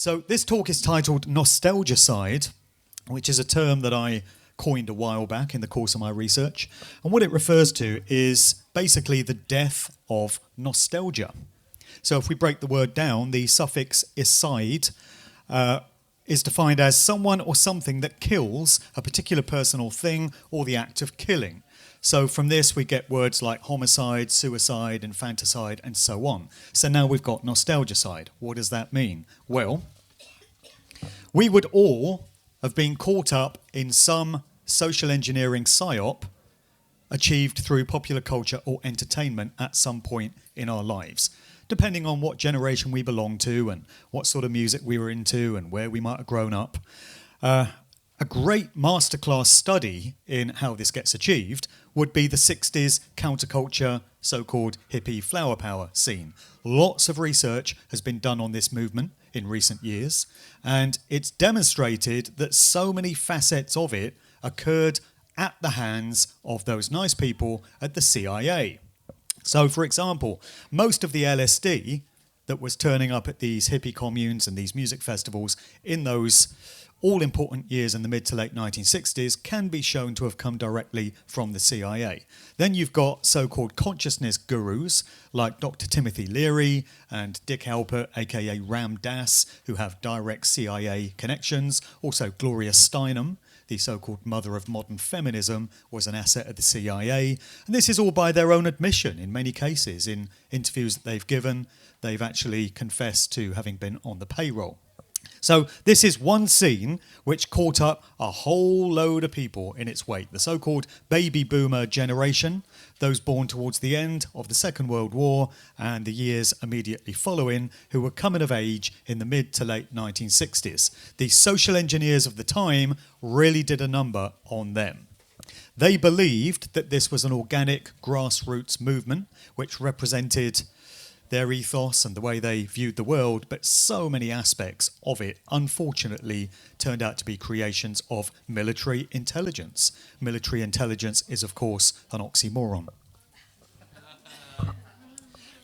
So this talk is titled Nostalgicide, which is a term that I coined a while back in the course of my research. And what it refers to is basically the death of nostalgia. So if we break the word down, the suffix -icide is defined as someone or something that kills a particular person or thing, or the act of killing. So from this we get words like homicide, suicide, infanticide, and so on. So now we've got nostalgicide. What does that mean? Well, we would all have been caught up in some social engineering psyop achieved through popular culture or entertainment at some point in our lives, depending on what generation we belong to and what sort of music we were into and where we might have grown up. A great masterclass study in how this gets achieved would be the 60s counterculture, so-called hippie flower power scene. Lots of research has been done on this movement in recent years, and it's demonstrated that so many facets of it occurred at the hands of those nice people at the CIA. So, for example, most of the LSD that was turning up at these hippie communes and these music festivals in those all-important years in the mid to late 1960s can be shown to have come directly from the CIA. Then you've got so-called consciousness gurus like Dr. Timothy Leary and Dick Halpert, aka Ram Dass, who have direct CIA connections. Also Gloria Steinem, the so-called mother of modern feminism, was an asset of the CIA. And this is all by their own admission in many cases. In interviews that they've given, they've actually confessed to having been on the payroll. So this is one scene which caught up a whole load of people in its wake. The so-called baby boomer generation, those born towards the end of the Second World War and the years immediately following, who were coming of age in the mid to late 1960s. The social engineers of the time really did a number on them. They believed that this was an organic grassroots movement which represented their ethos and the way they viewed the world, but so many aspects of it, unfortunately, turned out to be creations of military intelligence. Military intelligence is, of course, an oxymoron.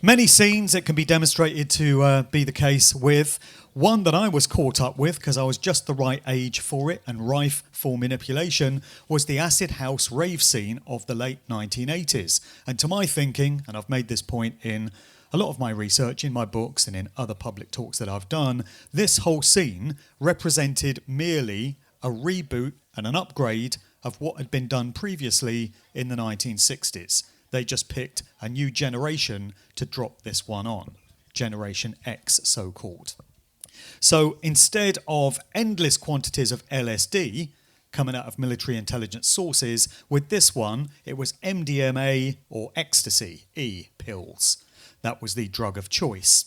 Many scenes it can be demonstrated to be the case with. One that I was caught up with, because I was just the right age for it and rife for manipulation, was the acid house rave scene of the late 1980s. And to my thinking, and I've made this point in a lot of my research, in my books and in other public talks that I've done, this whole scene represented merely a reboot and an upgrade of what had been done previously in the 1960s. They just picked a new generation to drop this one on, Generation X so-called. So instead of endless quantities of LSD coming out of military intelligence sources, with this one it was MDMA or ecstasy, pills. That was the drug of choice.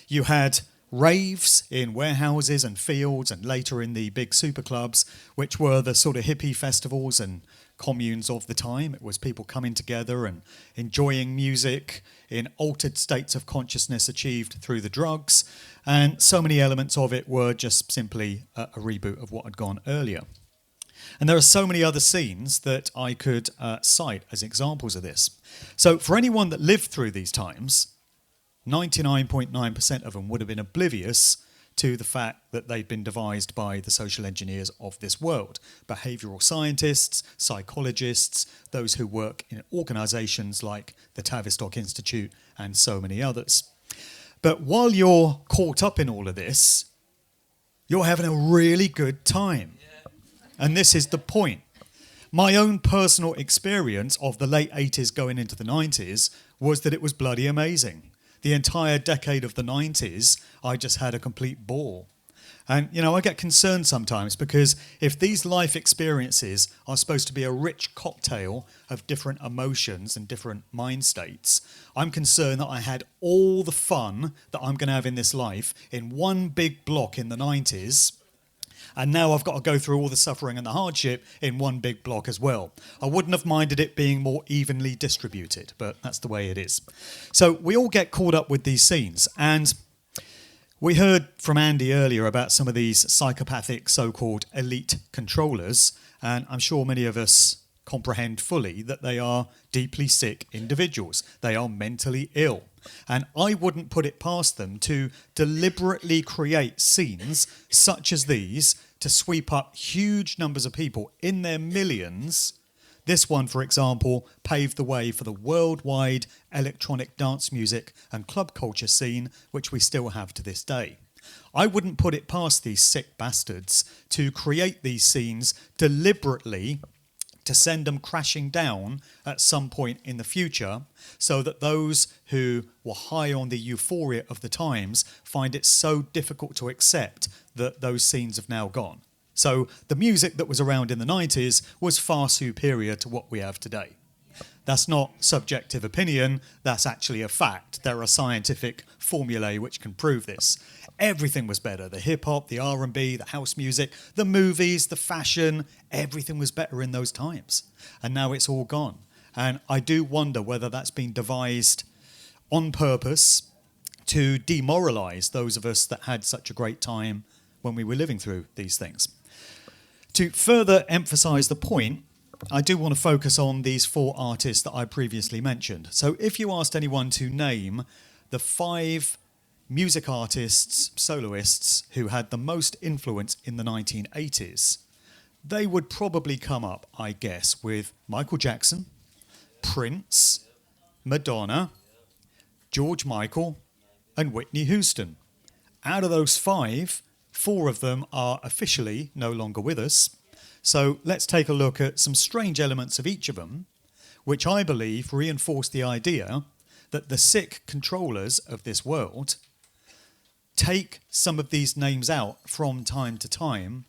You had raves in warehouses and fields and later in the big superclubs, which were the sort of hippie festivals and communes of the time. It was people coming together and enjoying music in altered states of consciousness achieved through the drugs. And so many elements of it were just simply a reboot of what had gone earlier. And there are so many other scenes that I could cite as examples of this. So for anyone that lived through these times, 99.9% of them would have been oblivious to the fact that they'd been devised by the social engineers of this world. Behavioural scientists, psychologists, those who work in organisations like the Tavistock Institute and so many others. But while you're caught up in all of this, you're having a really good time. And this is the point. My own personal experience of the late 80s going into the 90s was that it was bloody amazing. The entire decade of the 90s, I just had a complete ball. And, I get concerned sometimes because if these life experiences are supposed to be a rich cocktail of different emotions and different mind states, I'm concerned that I had all the fun that I'm going to have in this life in one big block in the 90s. And now I've got to go through all the suffering and the hardship in one big block as well. I wouldn't have minded it being more evenly distributed, but that's the way it is. So we all get caught up with these scenes. And we heard from Andy earlier about some of these psychopathic so-called elite controllers. And I'm sure many of us comprehend fully that they are deeply sick individuals. They are mentally ill. And I wouldn't put it past them to deliberately create scenes such as these to sweep up huge numbers of people in their millions. This one, for example, paved the way for the worldwide electronic dance music and club culture scene, which we still have to this day. I wouldn't put it past these sick bastards to create these scenes deliberately to send them crashing down at some point in the future, so that those who were high on the euphoria of the times find it so difficult to accept that those scenes have now gone. So the music that was around in the 90s was far superior to what we have today. That's not subjective opinion, that's actually a fact. There are scientific formulae which can prove this. Everything was better. The hip-hop, the R&B, the house music, the movies, the fashion, everything was better in those times. And now it's all gone. And I do wonder whether that's been devised on purpose to demoralise those of us that had such a great time when we were living through these things. To further emphasise the point, I do want to focus on these 4 artists that I previously mentioned. So if you asked anyone to name the 5 music artists, soloists, who had the most influence in the 1980s, they would probably come up, I guess, with Michael Jackson, Prince, Madonna, George Michael, and Whitney Houston. Out of those 5, 4 of them are officially no longer with us. So let's take a look at some strange elements of each of them, which I believe reinforce the idea that the sick controllers of this world take some of these names out from time to time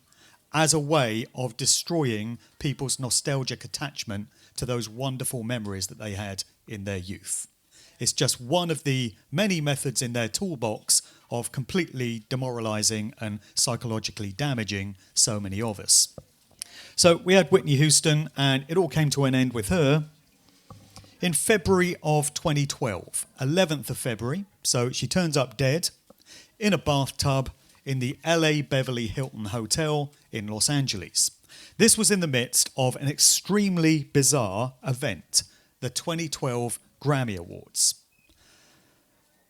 as a way of destroying people's nostalgic attachment to those wonderful memories that they had in their youth. It's just one of the many methods in their toolbox of completely demoralising and psychologically damaging so many of us. So we had Whitney Houston, and it all came to an end with her in February of 2012, 11th of February. So she turns up dead in a bathtub in the LA Beverly Hilton Hotel in Los Angeles. This was in the midst of an extremely bizarre event, the 2012 Grammy Awards.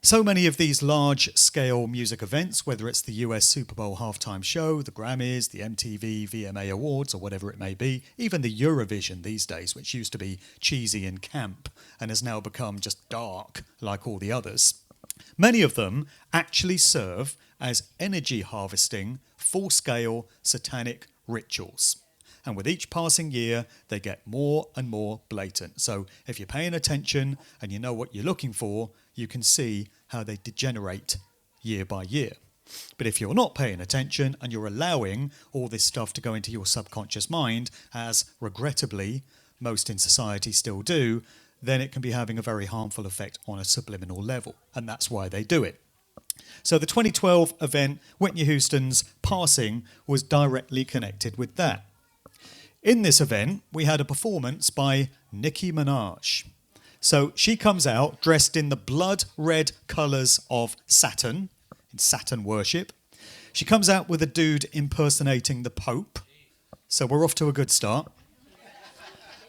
So many of these large-scale music events, whether it's the US Super Bowl halftime show, the Grammys, the MTV VMA Awards, or whatever it may be, even the Eurovision these days, which used to be cheesy and camp and has now become just dark like all the others, many of them actually serve as energy harvesting, full-scale satanic rituals. And with each passing year, they get more and more blatant. So if you're paying attention and you know what you're looking for, you can see how they degenerate year by year. But if you're not paying attention and you're allowing all this stuff to go into your subconscious mind, as regrettably most in society still do, then it can be having a very harmful effect on a subliminal level. And that's why they do it. So the 2012 event, Whitney Houston's passing, was directly connected with that. In this event, we had a performance by Nicki Minaj. So she comes out dressed in the blood red colours of Saturn, in Saturn worship. She comes out with a dude impersonating the Pope. So we're off to a good start.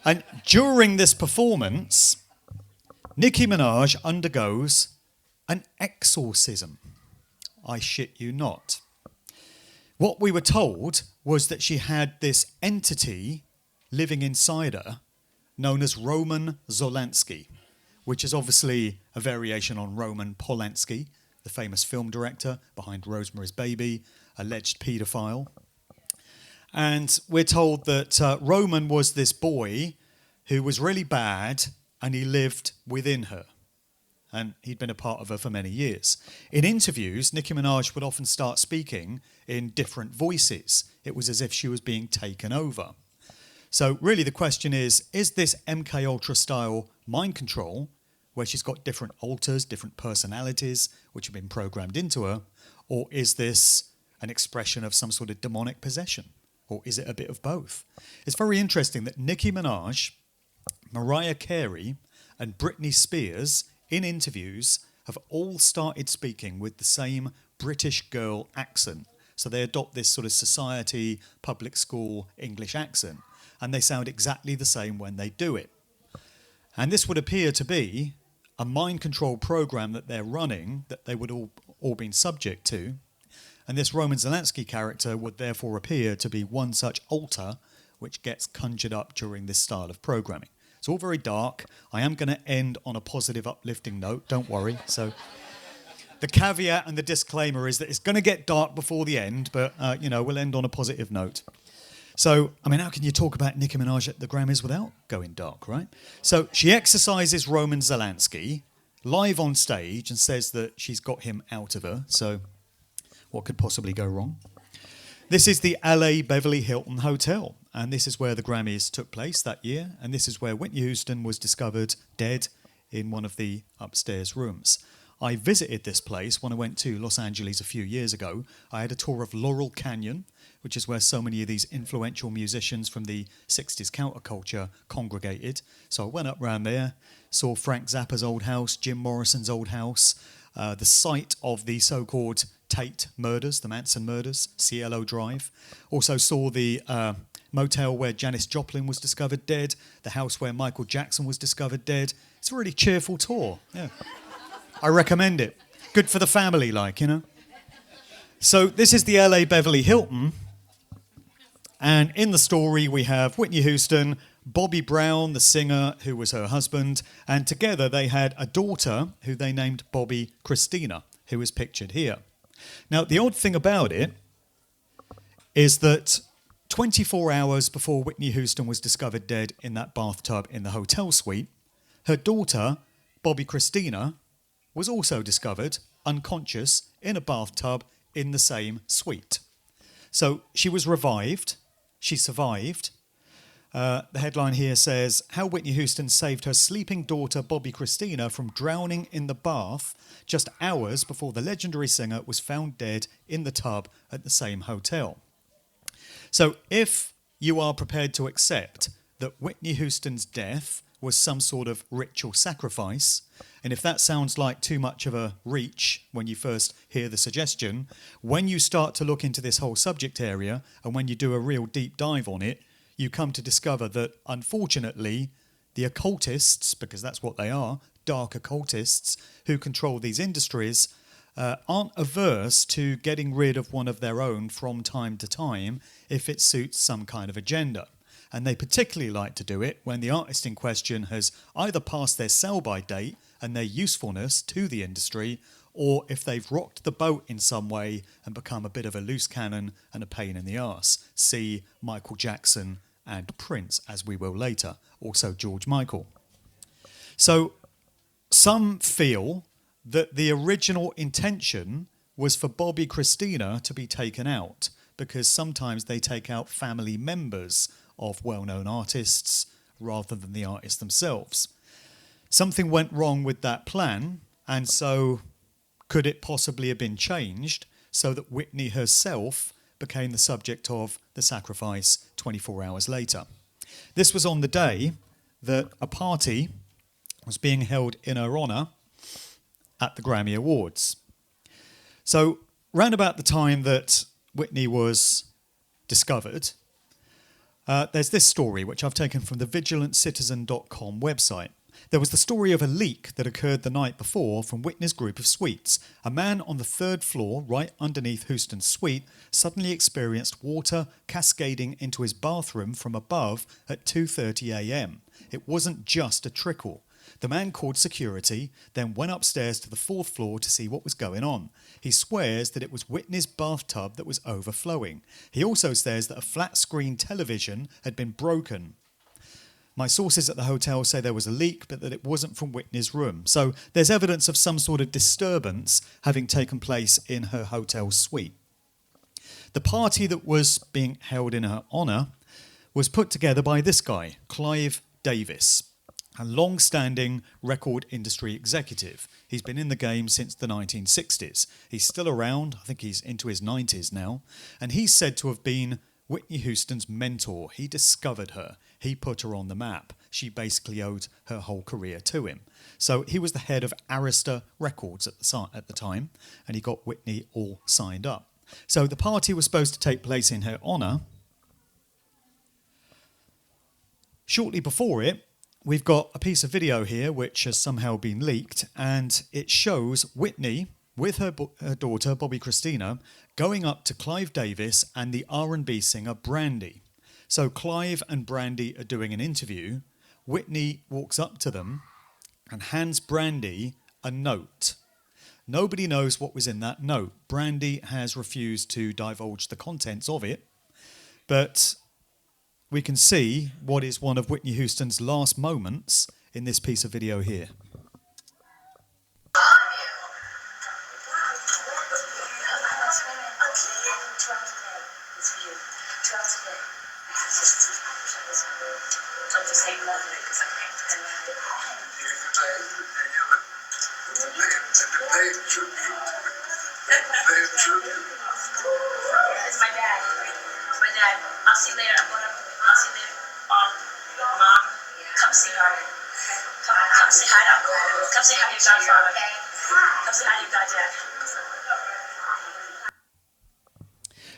And during this performance, Nicki Minaj undergoes an exorcism. I shit you not. What we were told was that she had this entity living inside her known as Roman Zolanski, which is obviously a variation on Roman Polanski, the famous film director behind Rosemary's Baby, alleged paedophile. And we're told that Roman was this boy who was really bad and he lived within her. And he'd been a part of her for many years. In interviews, Nicki Minaj would often start speaking in different voices. It was as if she was being taken over. So really the question is this MK Ultra style mind control, where she's got different alters, different personalities, which have been programmed into her, or is this an expression of some sort of demonic possession? Or is it a bit of both? It's very interesting that Nicki Minaj, Mariah Carey, and Britney Spears in interviews have all started speaking with the same British girl accent. So they adopt this sort of society, public school English accent. and they sound exactly the same when they do it. And this would appear to be a mind control program that they're running that they would all been subject to. And this Roman Zelensky character would therefore appear to be one such altar which gets conjured up during this style of programming. It's all very dark. I am going to end on a positive, uplifting note, don't worry. So the caveat and the disclaimer is that it's going to get dark before the end, but, we'll end on a positive note. So, how can you talk about Nicki Minaj at the Grammys without going dark, right? So she exercises Roman Zelensky live on stage and says that she's got him out of her. So what could possibly go wrong? This is the LA Beverly Hilton Hotel, and this is where the Grammys took place that year, and this is where Whitney Houston was discovered dead in one of the upstairs rooms. I visited this place when I went to Los Angeles a few years ago. I had a tour of Laurel Canyon, which is where so many of these influential musicians from the 60s counterculture congregated. So I went up round there, saw Frank Zappa's old house, Jim Morrison's old house, the site of the so-called Tate murders, the Manson murders, Cielo Drive. Also saw the motel where Janis Joplin was discovered dead, the house where Michael Jackson was discovered dead. It's a really cheerful tour, yeah. I recommend it. Good for the family, So this is the LA Beverly Hilton. And in the story, we have Whitney Houston, Bobby Brown, the singer, who was her husband, and together they had a daughter who they named Bobby Christina, who is pictured here. Now, the odd thing about it is that 24 hours before Whitney Houston was discovered dead in that bathtub in the hotel suite, her daughter, Bobby Christina, was also discovered unconscious in a bathtub in the same suite. So she was revived. She survived. The headline here says, how Whitney Houston saved her sleeping daughter, Bobby Christina, from drowning in the bath just hours before the legendary singer was found dead in the tub at the same hotel. So if you are prepared to accept that Whitney Houston's death was some sort of ritual sacrifice, and if that sounds like too much of a reach when you first hear the suggestion, when you start to look into this whole subject area and when you do a real deep dive on it, you come to discover that, unfortunately, the occultists, because that's what they are, dark occultists who control these industries, aren't averse to getting rid of one of their own from time to time if it suits some kind of agenda. And they particularly like to do it when the artist in question has either passed their sell-by date and their usefulness to the industry, or if they've rocked the boat in some way and become a bit of a loose cannon and a pain in the arse. See Michael Jackson and Prince, as we will later, also George Michael. So some feel that the original intention was for Bobby Christina to be taken out, because sometimes they take out family members of well-known artists rather than the artists themselves. Something went wrong with that plan, and so could it possibly have been changed so that Whitney herself became the subject of the sacrifice 24 hours later? This was on the day that a party was being held in her honour at the Grammy Awards. So, round about the time that Whitney was discovered, there's this story, which I've taken from the VigilantCitizen.com website. There was the story of a leak that occurred the night before from Whitney's group of suites. A man on the third floor, right underneath Houston's suite, suddenly experienced water cascading into his bathroom from above at 2:30 a.m. It wasn't just a trickle. The man called security, then went upstairs to the fourth floor to see what was going on. He swears that it was Whitney's bathtub that was overflowing. He also says that a flat-screen television had been broken. My sources at the hotel say there was a leak, but that it wasn't from Whitney's room. So there's evidence of some sort of disturbance having taken place in her hotel suite. The party that was being held in her honour was put together by this guy, Clive Davis, a long-standing record industry executive. He's been in the game since the 1960s. He's still around. I think he's into his 90s now. And he's said to have been Whitney Houston's mentor. He discovered her. He put her on the map. She basically owed her whole career to him. So he was the head of Arista Records at the time, and he got Whitney all signed up. So the party was supposed to take place in her honour. Shortly before it, we've got a piece of video here which has somehow been leaked, and it shows Whitney with her daughter, Bobby Christina, going up to Clive Davis and the R&B singer Brandy. So Clive and Brandy are doing an interview. Whitney walks up to them and hands Brandy a note. Nobody knows what was in that note. Brandy has refused to divulge the contents of it, but we can see what is one of Whitney Houston's last moments in this piece of video here. It's my dad. I'll see you later. I'll see you later. Mom, come see her. Come say hi to Uncle. Come say hi to your godfather. Come say hi to your goddad.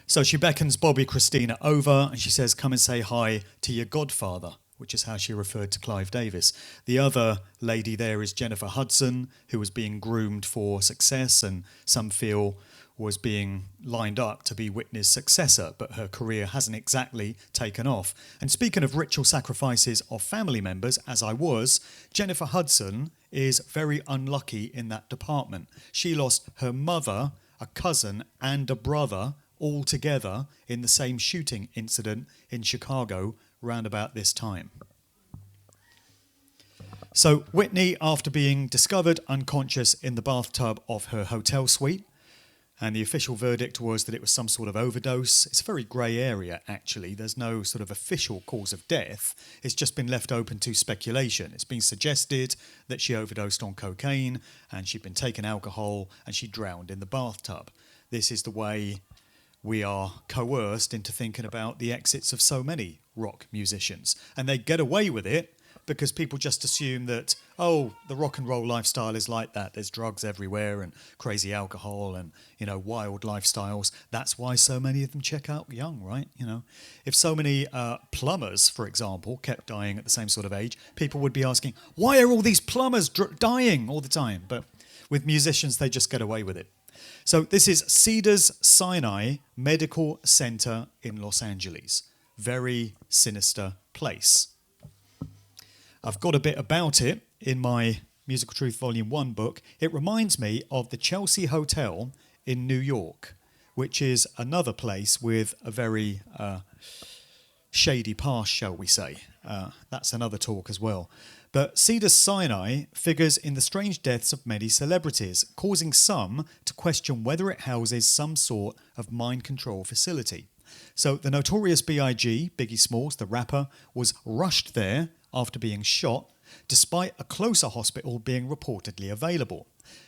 So she beckons Bobby Christina over and she says, come and say hi to your godfather, which is how she referred to Clive Davis. The other lady there is Jennifer Hudson, who was being groomed for success and some feel was being lined up to be Whitney's successor, but her career hasn't exactly taken off. And speaking of ritual sacrifices of family members, as I was, Jennifer Hudson is very unlucky in that department. She lost her mother, a cousin and a brother all together in the same shooting incident in Chicago round about this time. So Whitney, after being discovered unconscious in the bathtub of her hotel suite, and the official verdict was that it was some sort of overdose. It's a very grey area, actually. There's no sort of official cause of death. It's just been left open to speculation. It's been suggested that she overdosed on cocaine and she'd been taking alcohol and she drowned in the bathtub. This is the way we are coerced into thinking about the exits of so many rock musicians. And they get away with it because people just assume that, oh, the rock and roll lifestyle is like that. There's drugs everywhere and crazy alcohol and, wild lifestyles. That's why so many of them check out young, right? If so many plumbers, for example, kept dying at the same sort of age, people would be asking, why are all these plumbers dying all the time? But with musicians, they just get away with it. So this is Cedars-Sinai Medical Center in Los Angeles. Very sinister place. I've got a bit about it in my Musical Truth Volume 1 book. It reminds me of the Chelsea Hotel in New York, which is another place with a very shady past, shall we say. That's another talk as well. But Cedars-Sinai figures in the strange deaths of many celebrities, causing some to question whether it houses some sort of mind control facility. So the Notorious B.I.G., Biggie Smalls, the rapper, was rushed there after being shot, despite a closer hospital being reportedly available.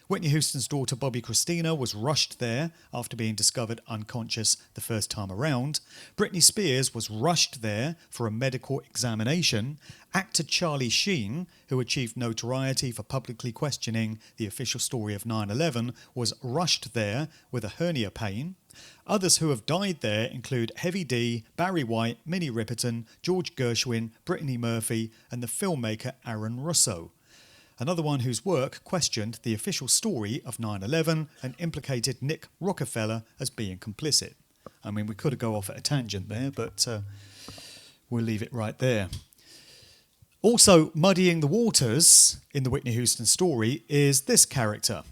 Whitney Houston's daughter Bobby Christina was rushed there after being discovered unconscious the first time around. Britney Spears was rushed there for a medical examination. Actor Charlie Sheen, who achieved notoriety for publicly questioning the official story of 9/11, was rushed there with a hernia pain. Others who have died there include Heavy D, Barry White, Minnie Riperton, George Gershwin, Brittany Murphy, and the filmmaker Aaron Russo. Another one whose work questioned the official story of 9/11 and implicated Nick Rockefeller as being complicit. I mean, we could go off at a tangent there, but we'll leave it right there. Also muddying the waters in the Whitney Houston story is this character.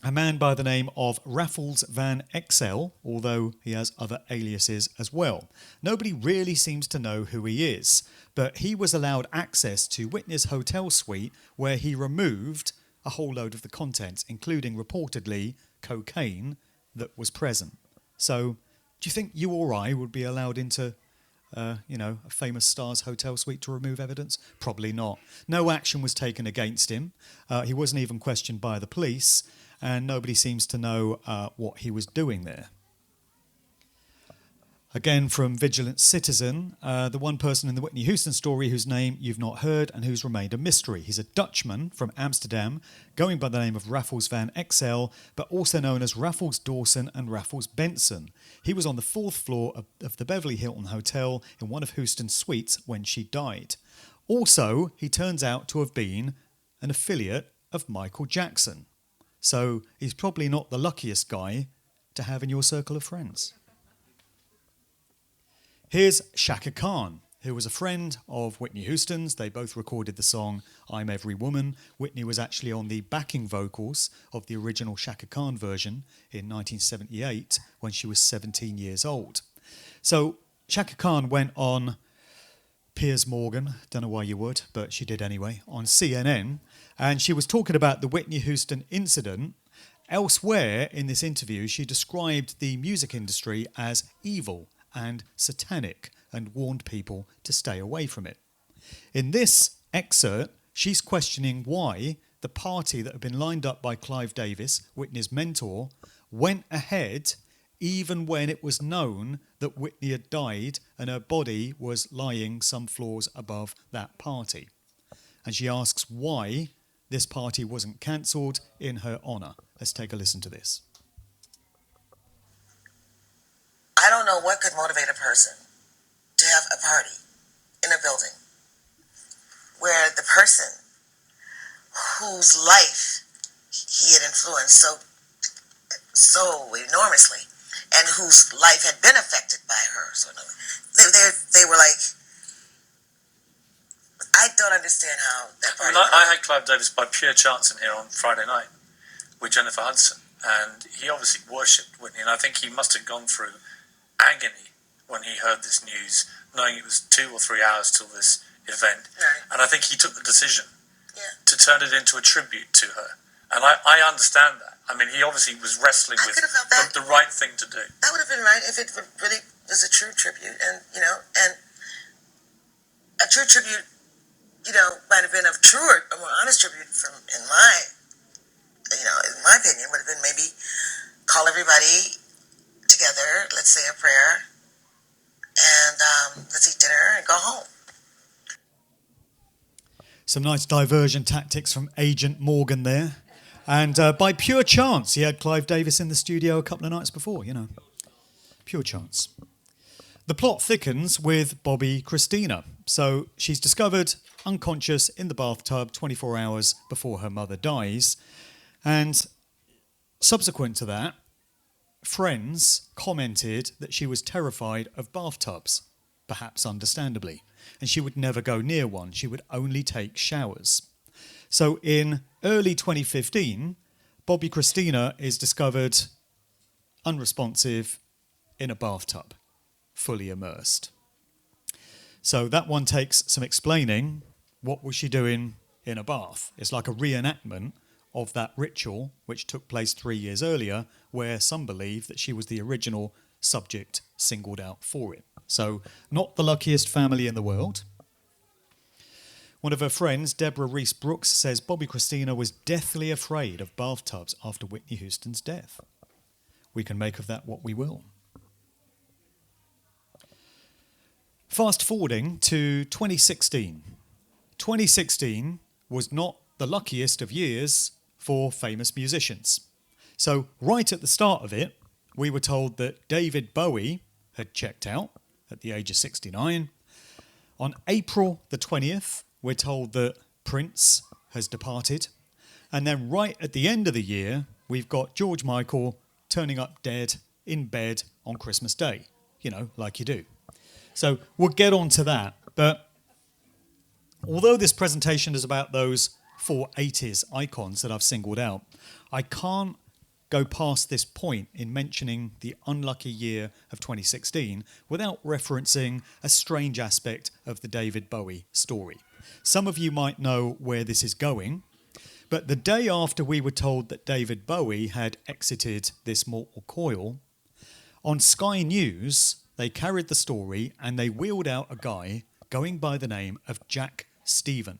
A man by the name of Raffles Van Exel, although he has other aliases as well. Nobody really seems to know who he is, but he was allowed access to Whitney's hotel suite where he removed a whole load of the contents, including reportedly cocaine that was present. So, do you think you or I would be allowed into a famous star's hotel suite to remove evidence? Probably not. No action was taken against him. He wasn't even questioned by the police. And nobody seems to know what he was doing there. Again, from Vigilant Citizen, the one person in the Whitney Houston story whose name you've not heard and who's remained a mystery. He's a Dutchman from Amsterdam, going by the name of Raffles Van XL, but also known as Raffles Dawson and Raffles Benson. He was on the 4th floor of the Beverly Hilton Hotel in one of Houston's suites when she died. Also, he turns out to have been an affiliate of Michael Jackson. So he's probably not the luckiest guy to have in your circle of friends. Here's Chaka Khan, who was a friend of Whitney Houston's. They both recorded the song I'm Every Woman. Whitney was actually on the backing vocals of the original Chaka Khan version in 1978 when she was 17 years old. So Chaka Khan went on Piers Morgan, don't know why you would, but she did anyway, on CNN, and she was talking about the Whitney Houston incident. Elsewhere in this interview, she described the music industry as evil and satanic and warned people to stay away from it. In this excerpt, she's questioning why the party that had been lined up by Clive Davis, Whitney's mentor, went ahead even when it was known that Whitney had died and her body was lying some floors above that party. And she asks why this party wasn't cancelled in her honour. Let's take a listen to this. I don't know what could motivate a person to have a party in a building where the person whose life he had influenced so enormously and whose life had been affected by her. So they were like, I don't understand how that party. I had Clive Davis by pure chance in here on Friday night with Jennifer Hudson, and he obviously worshipped Whitney, and I think he must have gone through agony when he heard this news, knowing it was 2 or 3 hours till this event. Right. And I think he took the decision to turn it into a tribute to her. And I understand that. I mean, he obviously was wrestling with the right thing to do. That would have been right if it really was a true tribute. And a true tribute, might have been a truer, a more honest tribute in my opinion, would have been maybe call everybody together, let's say a prayer, and let's eat dinner and go home. Some nice diversion tactics from Agent Morgan there. And by pure chance, he had Clive Davis in the studio a couple of nights before, Pure chance. The plot thickens with Bobby Christina. So she's discovered unconscious in the bathtub 24 hours before her mother dies. And subsequent to that, friends commented that she was terrified of bathtubs, perhaps understandably, and she would never go near one. She would only take showers. So in early 2015, Bobby Christina is discovered unresponsive in a bathtub, fully immersed. So that one takes some explaining. What was she doing in a bath? It's like a reenactment of that ritual which took place 3 years earlier, where some believe that she was the original subject singled out for it. So not the luckiest family in the world. One of her friends, Deborah Reese Brooks, says Bobby Christina was deathly afraid of bathtubs after Whitney Houston's death. We can make of that what we will. Fast forwarding to 2016. 2016 was not the luckiest of years for famous musicians. So right at the start of it, we were told that David Bowie had checked out at the age of 69. On April the 20th, we're told that Prince has departed. And then right at the end of the year, we've got George Michael turning up dead in bed on Christmas Day, like you do. So we'll get on to that. But although this presentation is about those 4 80s icons that I've singled out, I can't go past this point in mentioning the unlucky year of 2016 without referencing a strange aspect of the David Bowie story. Some of you might know where this is going, but the day after we were told that David Bowie had exited this mortal coil, on Sky News, they carried the story and they wheeled out a guy going by the name of Jack Stephen.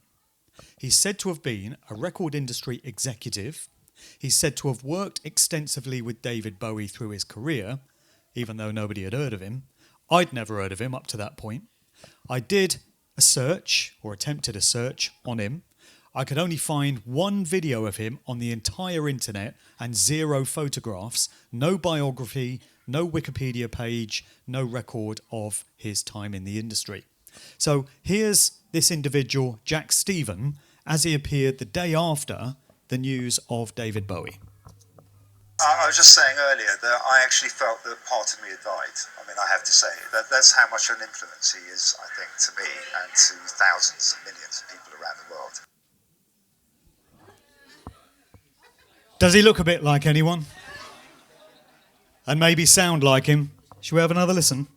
He's said to have been a record industry executive. He's said to have worked extensively with David Bowie through his career, even though nobody had heard of him. I'd never heard of him up to that point. I did a search, or attempted a search, on him. I could only find one video of him on the entire internet and 0 photographs, no biography, no Wikipedia page, no record of his time in the industry. So here's this individual, Jack Stephen, as he appeared the day after the news of David Bowie. I was just saying earlier that I actually felt that part of me had died. I mean, I have to say, that's how much of an influence he is, I think, to me and to thousands and millions of people around the world. Does he look a bit like anyone? And maybe sound like him? Should we have another listen?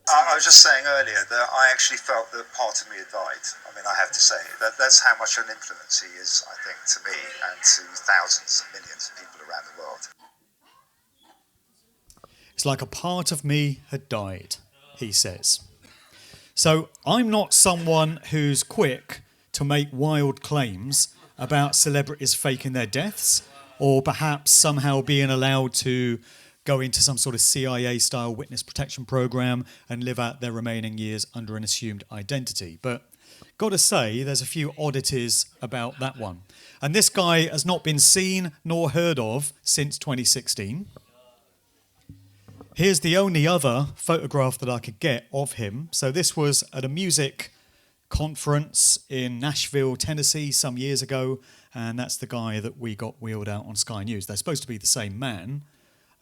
I was just saying earlier that I actually felt that part of me had died. I mean, I have to say, that's how much of an influence he is, I think, to me and to thousands and millions of people around the world. It's like a part of me had died, he says. So I'm not someone who's quick to make wild claims about celebrities faking their deaths, or perhaps somehow being allowed to go into some sort of CIA-style witness protection program and live out their remaining years under an assumed identity. But got to say, there's a few oddities about that one. And this guy has not been seen nor heard of since 2016. Here's the only other photograph that I could get of him. So this was at a music conference in Nashville, Tennessee, some years ago, and that's the guy that we got wheeled out on Sky News. They're supposed to be the same man.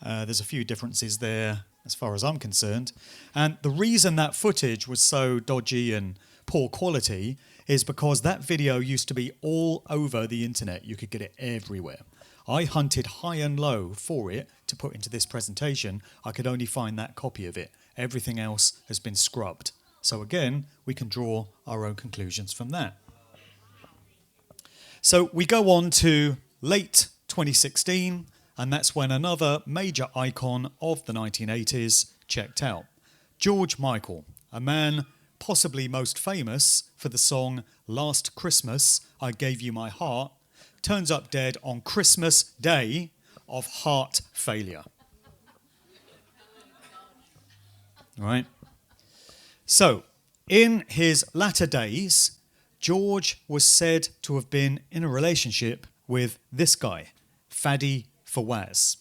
There's a few differences there as far as I'm concerned. And the reason that footage was so dodgy and poor quality is because that video used to be all over the internet. You could get it everywhere. I hunted high and low for it to put into this presentation. I could only find that copy of it. Everything else has been scrubbed. So again, we can draw our own conclusions from that. So we go on to late 2016, and that's when another major icon of the 1980s checked out. George Michael, a man possibly most famous for the song Last Christmas, I Gave You My Heart, turns up dead on Christmas Day of heart failure. Right? So, in his latter days, George was said to have been in a relationship with this guy, Fadi Fawaz.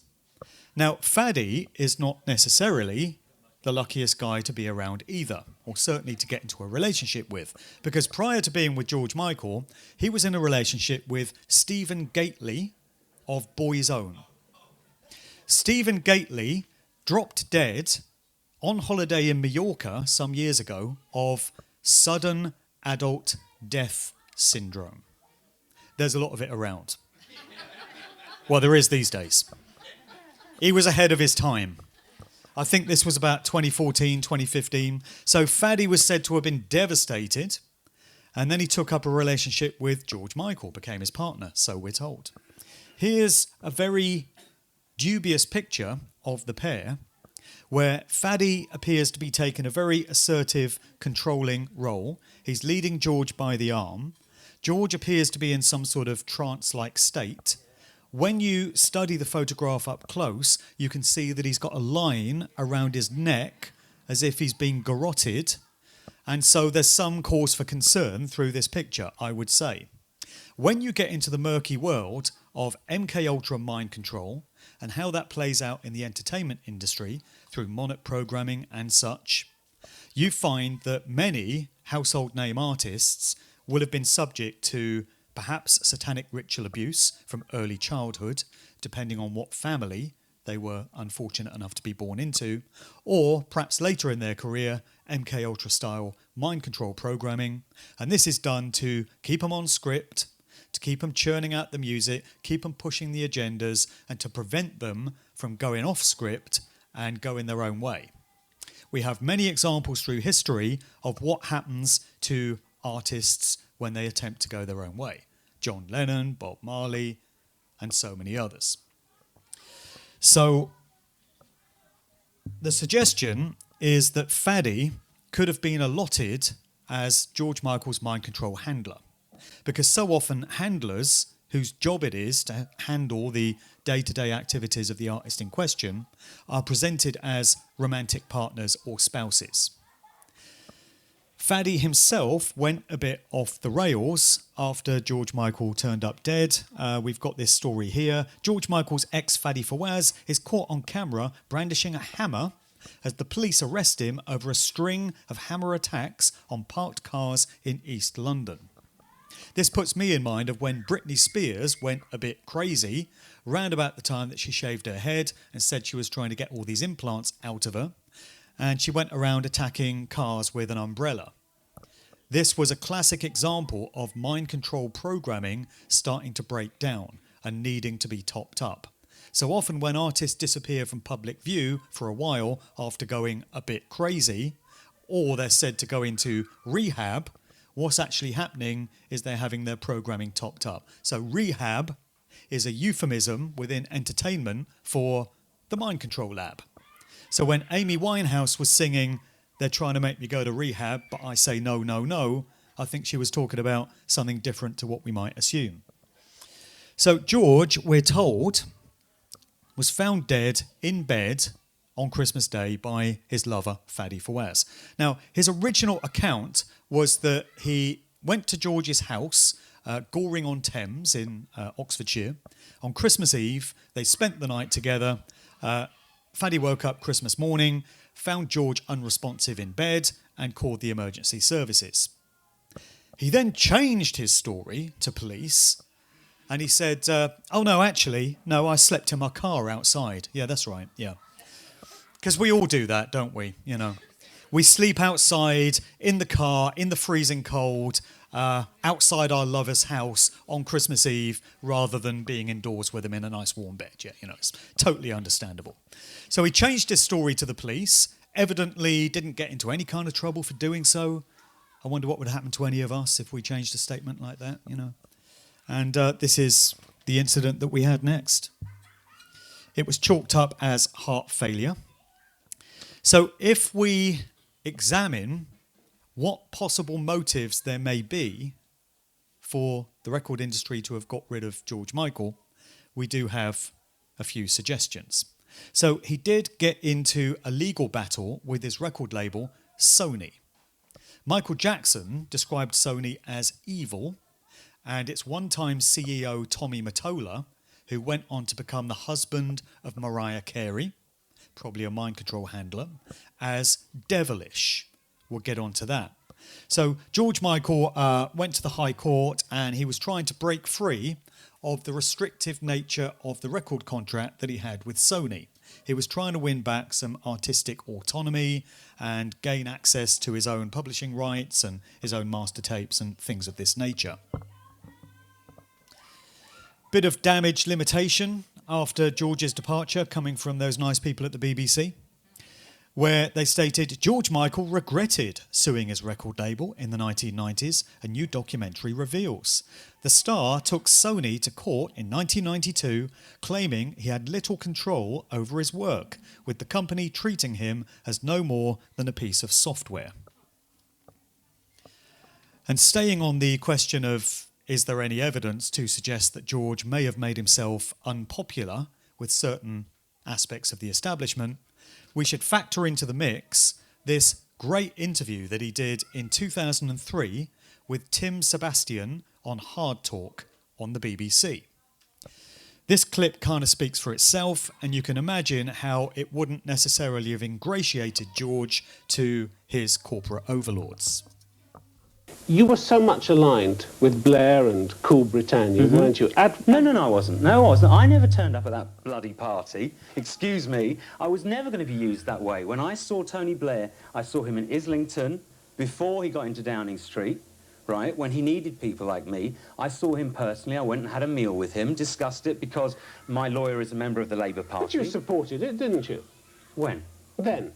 Now, Fadi is not necessarily the luckiest guy to be around either, or certainly to get into a relationship with, because prior to being with George Michael, he was in a relationship with Stephen Gately of Boy's Own. Stephen Gately dropped dead on holiday in Mallorca some years ago of sudden adult death syndrome. There's a lot of it around. Well, there is these days. He was ahead of his time. I think this was about 2014, 2015. So Fadi was said to have been devastated, and then he took up a relationship with George Michael, became his partner, so we're told. Here's a very dubious picture of the pair, where Fadi appears to be taking a very assertive, controlling role. He's leading George by the arm. George appears to be in some sort of trance-like state. When you study the photograph up close, you can see that he's got a line around his neck as if he's been garroted. And so there's some cause for concern through this picture, I would say. When you get into the murky world of MKUltra mind control and how that plays out in the entertainment industry through Monarch programming and such, you find that many household name artists will have been subject to perhaps satanic ritual abuse from early childhood, depending on what family they were unfortunate enough to be born into, or perhaps later in their career, MKUltra style mind control programming. And this is done to keep them on script, to keep them churning out the music, keep them pushing the agendas, and to prevent them from going off script and going their own way. We have many examples through history of what happens to artists when they attempt to go their own way. John Lennon, Bob Marley, and so many others. So the suggestion is that Fadi could have been allotted as George Michael's mind control handler, because so often handlers whose job it is to handle the day-to-day activities of the artist in question are presented as romantic partners or spouses. Faddy himself went a bit off the rails after George Michael turned up dead. We've got this story here. George Michael's ex Faddy Fawaz is caught on camera brandishing a hammer as the police arrest him over a string of hammer attacks on parked cars in East London. This puts me in mind of when Britney Spears went a bit crazy round about the time that she shaved her head and said she was trying to get all these implants out of her. And she went around attacking cars with an umbrella. This was a classic example of mind control programming starting to break down and needing to be topped up. So often when artists disappear from public view for a while after going a bit crazy, or they're said to go into rehab, what's actually happening is they're having their programming topped up. So rehab is a euphemism within entertainment for the mind control lab. So when Amy Winehouse was singing, "They're trying to make me go to rehab, but I say no, no, no," I think she was talking about something different to what we might assume. So George, we're told, was found dead in bed on Christmas Day by his lover, Faddy Fawaz. Now, his original account was that he went to George's house, Goring-on-Thames in Oxfordshire. On Christmas Eve, they spent the night together. Faddy woke up Christmas morning, found George unresponsive in bed and called the emergency services. He then changed his story to police and he said, "Oh no, actually, no, I slept in my car outside." Yeah, that's right, yeah. Because we all do that, don't we? You know, we sleep outside, in the car, in the freezing cold, outside our lover's house on Christmas Eve rather than being indoors with him in a nice warm bed. Yeah, you know, it's totally understandable. So he changed his story to the police, evidently didn't get into any kind of trouble for doing so. I wonder what would happen to any of us if we changed a statement like that, you know. And this is the incident that we had next. It was chalked up as heart failure. So if we examine what possible motives there may be for the record industry to have got rid of George Michael, we do have a few suggestions. So he did get into a legal battle with his record label, Sony. Michael Jackson described Sony as evil, and its one-time CEO Tommy Mottola, who went on to become the husband of Mariah Carey, probably a mind control handler, as devilish. We'll get on to that. So George Michael went to the High Court and he was trying to break free of the restrictive nature of the record contract that he had with Sony. He was trying to win back some artistic autonomy and gain access to his own publishing rights and his own master tapes and things of this nature. Bit of damage limitation after George's departure coming from those nice people at the BBC, where they stated George Michael regretted suing his record label in the 1990s, a new documentary reveals. The star took Sony to court in 1992, claiming he had little control over his work, with the company treating him as no more than a piece of software. And staying on the question of is there any evidence to suggest that George may have made himself unpopular with certain aspects of the establishment, we should factor into the mix this great interview that he did in 2003 with Tim Sebastian on Hard Talk on the BBC. This clip kind of speaks for itself, and you can imagine how it wouldn't necessarily have ingratiated George to his corporate overlords. You were so much aligned with Blair and Cool Britannia, weren't you? No, I wasn't. No, I wasn't. I never turned up at that bloody party. Excuse me. I was never going to be used that way. When I saw Tony Blair, I saw him in Islington before he got into Downing Street, right? When he needed people like me, I saw him personally. I went and had a meal with him, discussed it because my lawyer is a member of the Labour Party. But you supported it, didn't you? When? Then.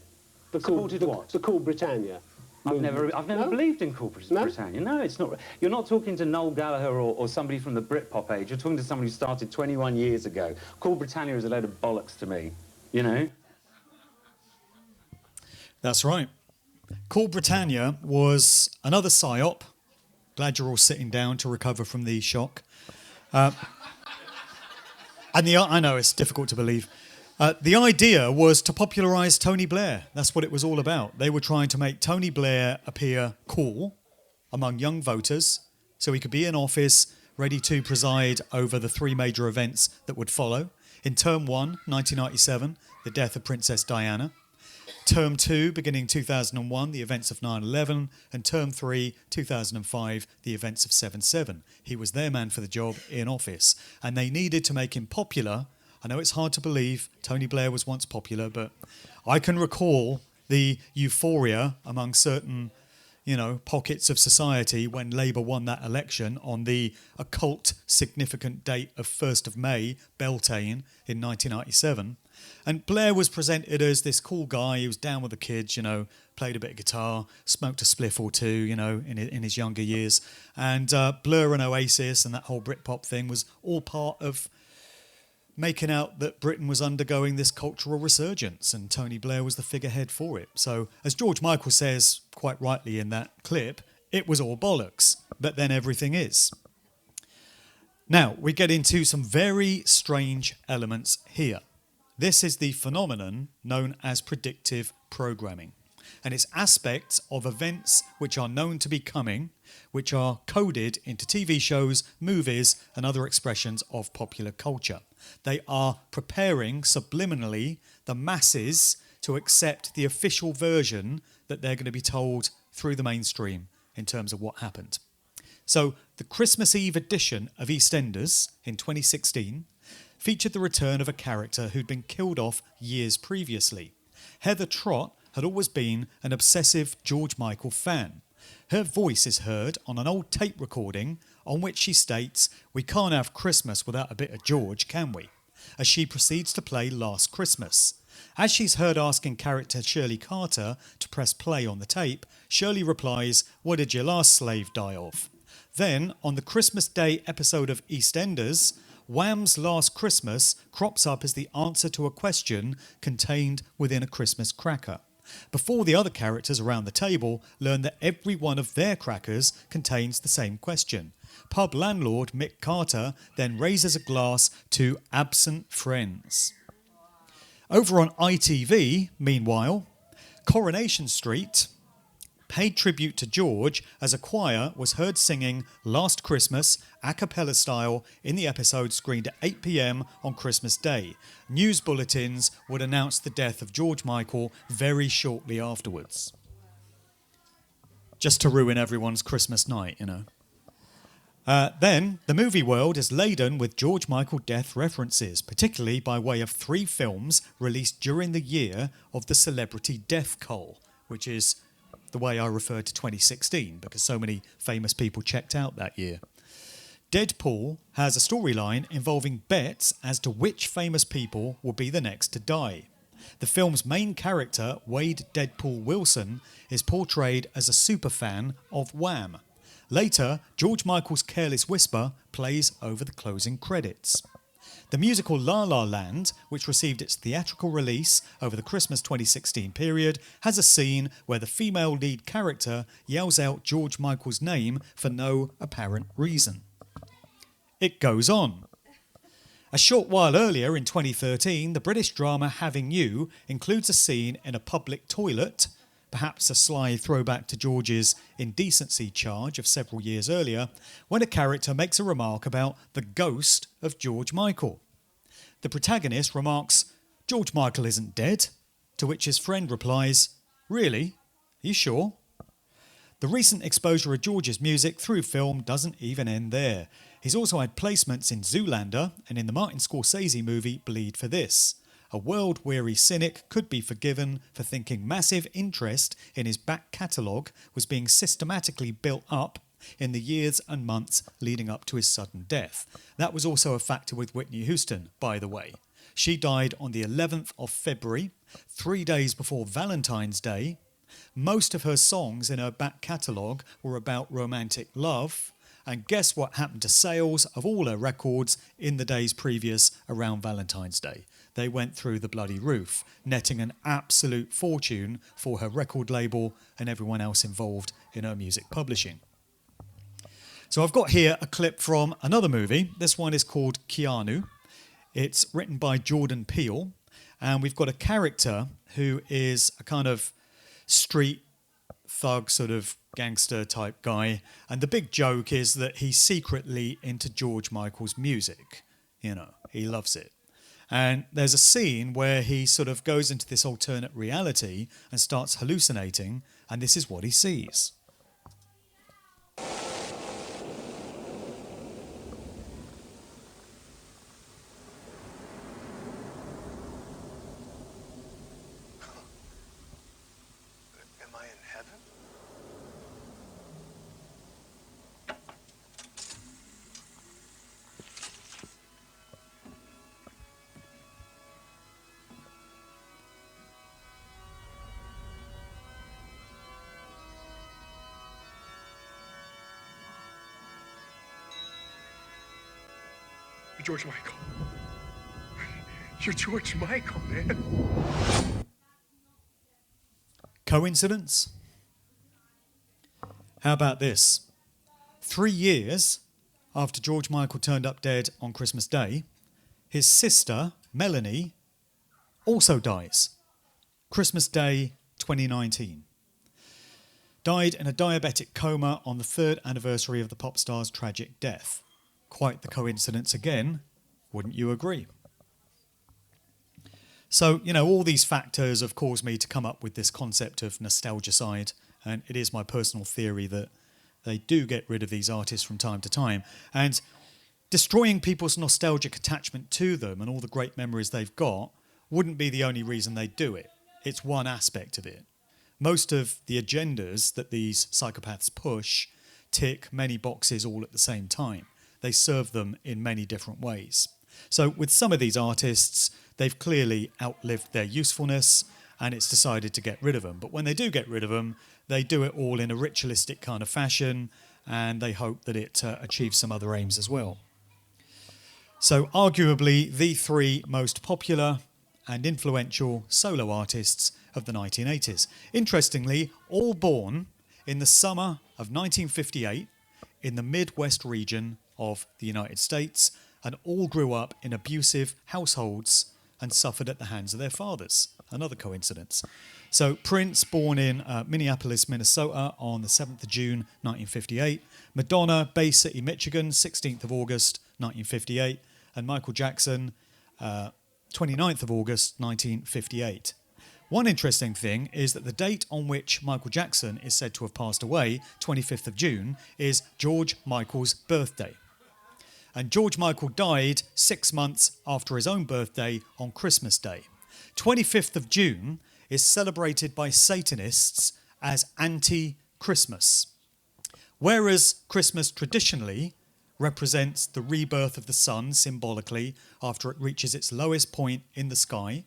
Supported what? The Cool Britannia. I've never believed in corporate Britannia. No, it's not. You're not talking to Noel Gallagher or somebody from the Britpop age. You're talking to somebody who started 21 years ago. Cool Britannia is a load of bollocks to me, you know? That's right. Cool Britannia was another psyop. Glad you're all sitting down to recover from the shock. And I know it's difficult to believe. The idea was to popularise Tony Blair. That's what it was all about. They were trying to make Tony Blair appear cool among young voters so he could be in office, ready to preside over the three major events that would follow. In Term 1, 1997, the death of Princess Diana. Term 2, beginning 2001, the events of 9/11. And Term 3, 2005, the events of 7/7. He was their man for the job in office. And they needed to make him popular. I know it's hard to believe Tony Blair was once popular, but I can recall the euphoria among certain, pockets of society when Labour won that election on the occult significant date of 1st of May, Beltane, in 1997. And Blair was presented as this cool guy who was down with the kids, played a bit of guitar, smoked a spliff or two, in his younger years. And Blur and Oasis and that whole Britpop thing was all part of making out that Britain was undergoing this cultural resurgence, and Tony Blair was the figurehead for it. So, as George Michael says quite rightly in that clip, it was all bollocks, but then everything is. Now, we get into some very strange elements here. This is the phenomenon known as predictive programming, and it's aspects of events which are known to be coming, which are coded into TV shows, movies, and other expressions of popular culture. They are preparing subliminally the masses to accept the official version that they're going to be told through the mainstream in terms of what happened. So the Christmas Eve edition of EastEnders in 2016 featured the return of a character who'd been killed off years previously. Heather Trott had always been an obsessive George Michael fan. Her voice is heard on an old tape recording on which she states, "We can't have Christmas without a bit of George, can we?" as she proceeds to play Last Christmas. As she's heard asking character Shirley Carter to press play on the tape, Shirley replies, "What did your last slave die of?" Then, on the Christmas Day episode of EastEnders, Wham's Last Christmas crops up as the answer to a question contained within a Christmas cracker, before the other characters around the table learn that every one of their crackers contains the same question. Pub landlord Mick Carter then raises a glass to absent friends. Over on ITV, meanwhile, Coronation Street paid tribute to George as a choir was heard singing Last Christmas a cappella style in the episode screened at 8 p.m. on Christmas Day. News bulletins would announce the death of George Michael very shortly afterwards. Just to ruin everyone's Christmas night, Then, the movie world is laden with George Michael death references, particularly by way of 3 films released during the year of the celebrity death cull, which is the way I refer to 2016 because so many famous people checked out that year. Deadpool has a storyline involving bets as to which famous people will be the next to die. The film's main character, Wade Deadpool Wilson, is portrayed as a superfan of Wham. Later, George Michael's Careless Whisper plays over the closing credits. The musical La La Land, which received its theatrical release over the Christmas 2016 period, has a scene where the female lead character yells out George Michael's name for no apparent reason. It goes on. A short while earlier in 2013, the British drama Having You includes a scene in a public toilet, perhaps a sly throwback to George's indecency charge of several years earlier, when a character makes a remark about the ghost of George Michael. The protagonist remarks, "George Michael isn't dead," to which his friend replies, "Really? Are you sure?" The recent exposure of George's music through film doesn't even end there. He's also had placements in Zoolander and in the Martin Scorsese movie Bleed for This. A world-weary cynic could be forgiven for thinking massive interest in his back catalogue was being systematically built up in the years and months leading up to his sudden death. That was also a factor with Whitney Houston, by the way. She died on the 11th of February, 3 days before Valentine's Day. Most of her songs in her back catalogue were about romantic love. And guess what happened to sales of all her records in the days previous around Valentine's Day? They went through the bloody roof, netting an absolute fortune for her record label and everyone else involved in her music publishing. So I've got here a clip from another movie. This one is called Keanu. It's written by Jordan Peele, and we've got a character who is a kind of street thug, sort of gangster type guy, and the big joke is that he's secretly into George Michael's music. You know, he loves it. And there's a scene where he sort of goes into this alternate reality and starts hallucinating, and this is what he sees. Am I in heaven? George Michael. You're George Michael, man. Coincidence? How about this? 3 years after George Michael turned up dead on Christmas Day, his sister, Melanie, also dies. Christmas Day 2019. Died in a diabetic coma on the 3rd anniversary of the pop star's tragic death. Quite the coincidence again, wouldn't you agree? So, you know, all these factors have caused me to come up with this concept of Nostalgicide, and it is my personal theory that they do get rid of these artists from time to time, and destroying people's nostalgic attachment to them and all the great memories they've got wouldn't be the only reason they do it. It's one aspect of it. Most of the agendas that these psychopaths push tick many boxes all at the same time. They serve them in many different ways. So with some of these artists, they've clearly outlived their usefulness and it's decided to get rid of them. But when they do get rid of them, they do it all in a ritualistic kind of fashion and they hope that it achieves some other aims as well. So arguably the 3 most popular and influential solo artists of the 1980s. Interestingly, all born in the summer of 1958 in the Midwest region of the United States, and all grew up in abusive households and suffered at the hands of their fathers. Another coincidence. So Prince, born in Minneapolis, Minnesota on the 7th of June 1958, Madonna, Bay City, Michigan, 16th of August 1958, and Michael Jackson, 29th of August 1958. One interesting thing is that the date on which Michael Jackson is said to have passed away, 25th of June, is George Michael's birthday. And George Michael died 6 months after his own birthday on Christmas Day. 25th of June is celebrated by Satanists as anti-Christmas. Whereas Christmas traditionally represents the rebirth of the sun symbolically after it reaches its lowest point in the sky,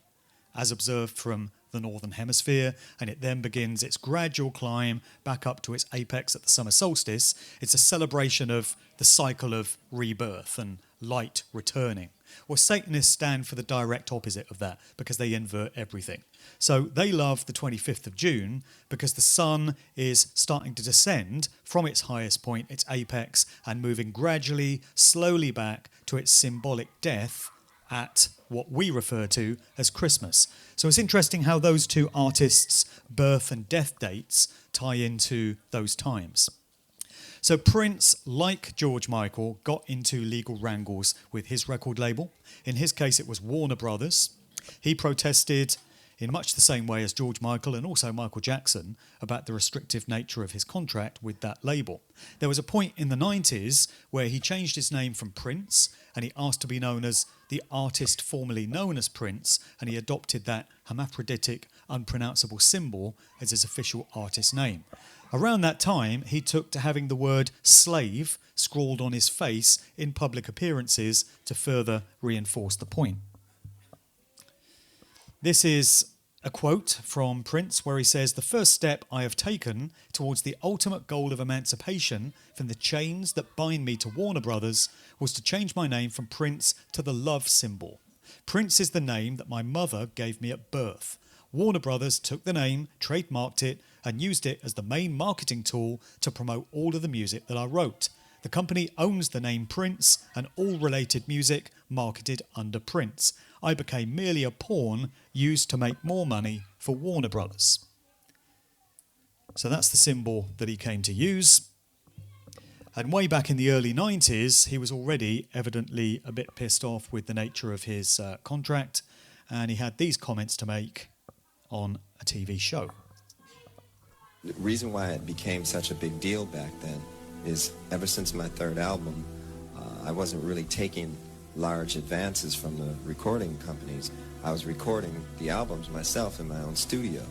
as observed from the northern hemisphere, and it then begins its gradual climb back up to its apex at the summer solstice. It's a celebration of the cycle of rebirth and light returning. Well, Satanists stand for the direct opposite of that because they invert everything. So they love the 25th of June because the sun is starting to descend from its highest point, its apex, and moving gradually, slowly back to its symbolic death at what we refer to as Christmas. So it's interesting how those 2 artists' birth and death dates tie into those times. So Prince, like George Michael, got into legal wrangles with his record label. In his case, it was Warner Brothers. He protested in much the same way as George Michael and also Michael Jackson about the restrictive nature of his contract with that label. There was a point in the 90s where he changed his name from Prince and he asked to be known as the artist formerly known as Prince, and he adopted that hermaphroditic, unpronounceable symbol as his official artist name. Around that time, he took to having the word slave scrawled on his face in public appearances to further reinforce the point. This is a quote from Prince where he says, "The first step I have taken towards the ultimate goal of emancipation from the chains that bind me to Warner Brothers was to change my name from Prince to the love symbol. Prince is the name that my mother gave me at birth. Warner Brothers took the name, trademarked it, and used it as the main marketing tool to promote all of the music that I wrote. The company owns the name Prince and all related music marketed under Prince. I became merely a pawn used to make more money for Warner Brothers. So that's the symbol that he came to use. And way back in the early 90s, he was already evidently a bit pissed off with the nature of his contract, and he had these comments to make on a TV show. The reason why it became such a big deal back then is ever since my third album, I wasn't really taking large advances from the recording companies. I was recording the albums myself in my own studio.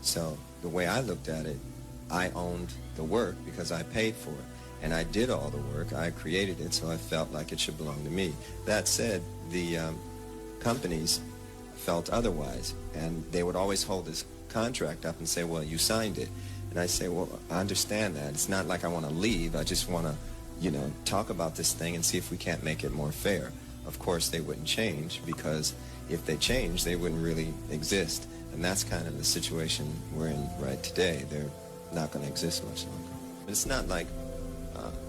So the way I looked at it, I owned the work because I paid for it. And I did all the work. I created it, so I felt like it should belong to me. That said, the companies felt otherwise, and they would always hold this contract up and say, well, you signed it. And I say, well, I understand that. It's not like I want to leave. I just want to, talk about this thing and see if we can't make it more fair. Of course, they wouldn't change, because if they changed, they wouldn't really exist. And that's kind of the situation we're in right today. They're not going to exist much longer. It's not like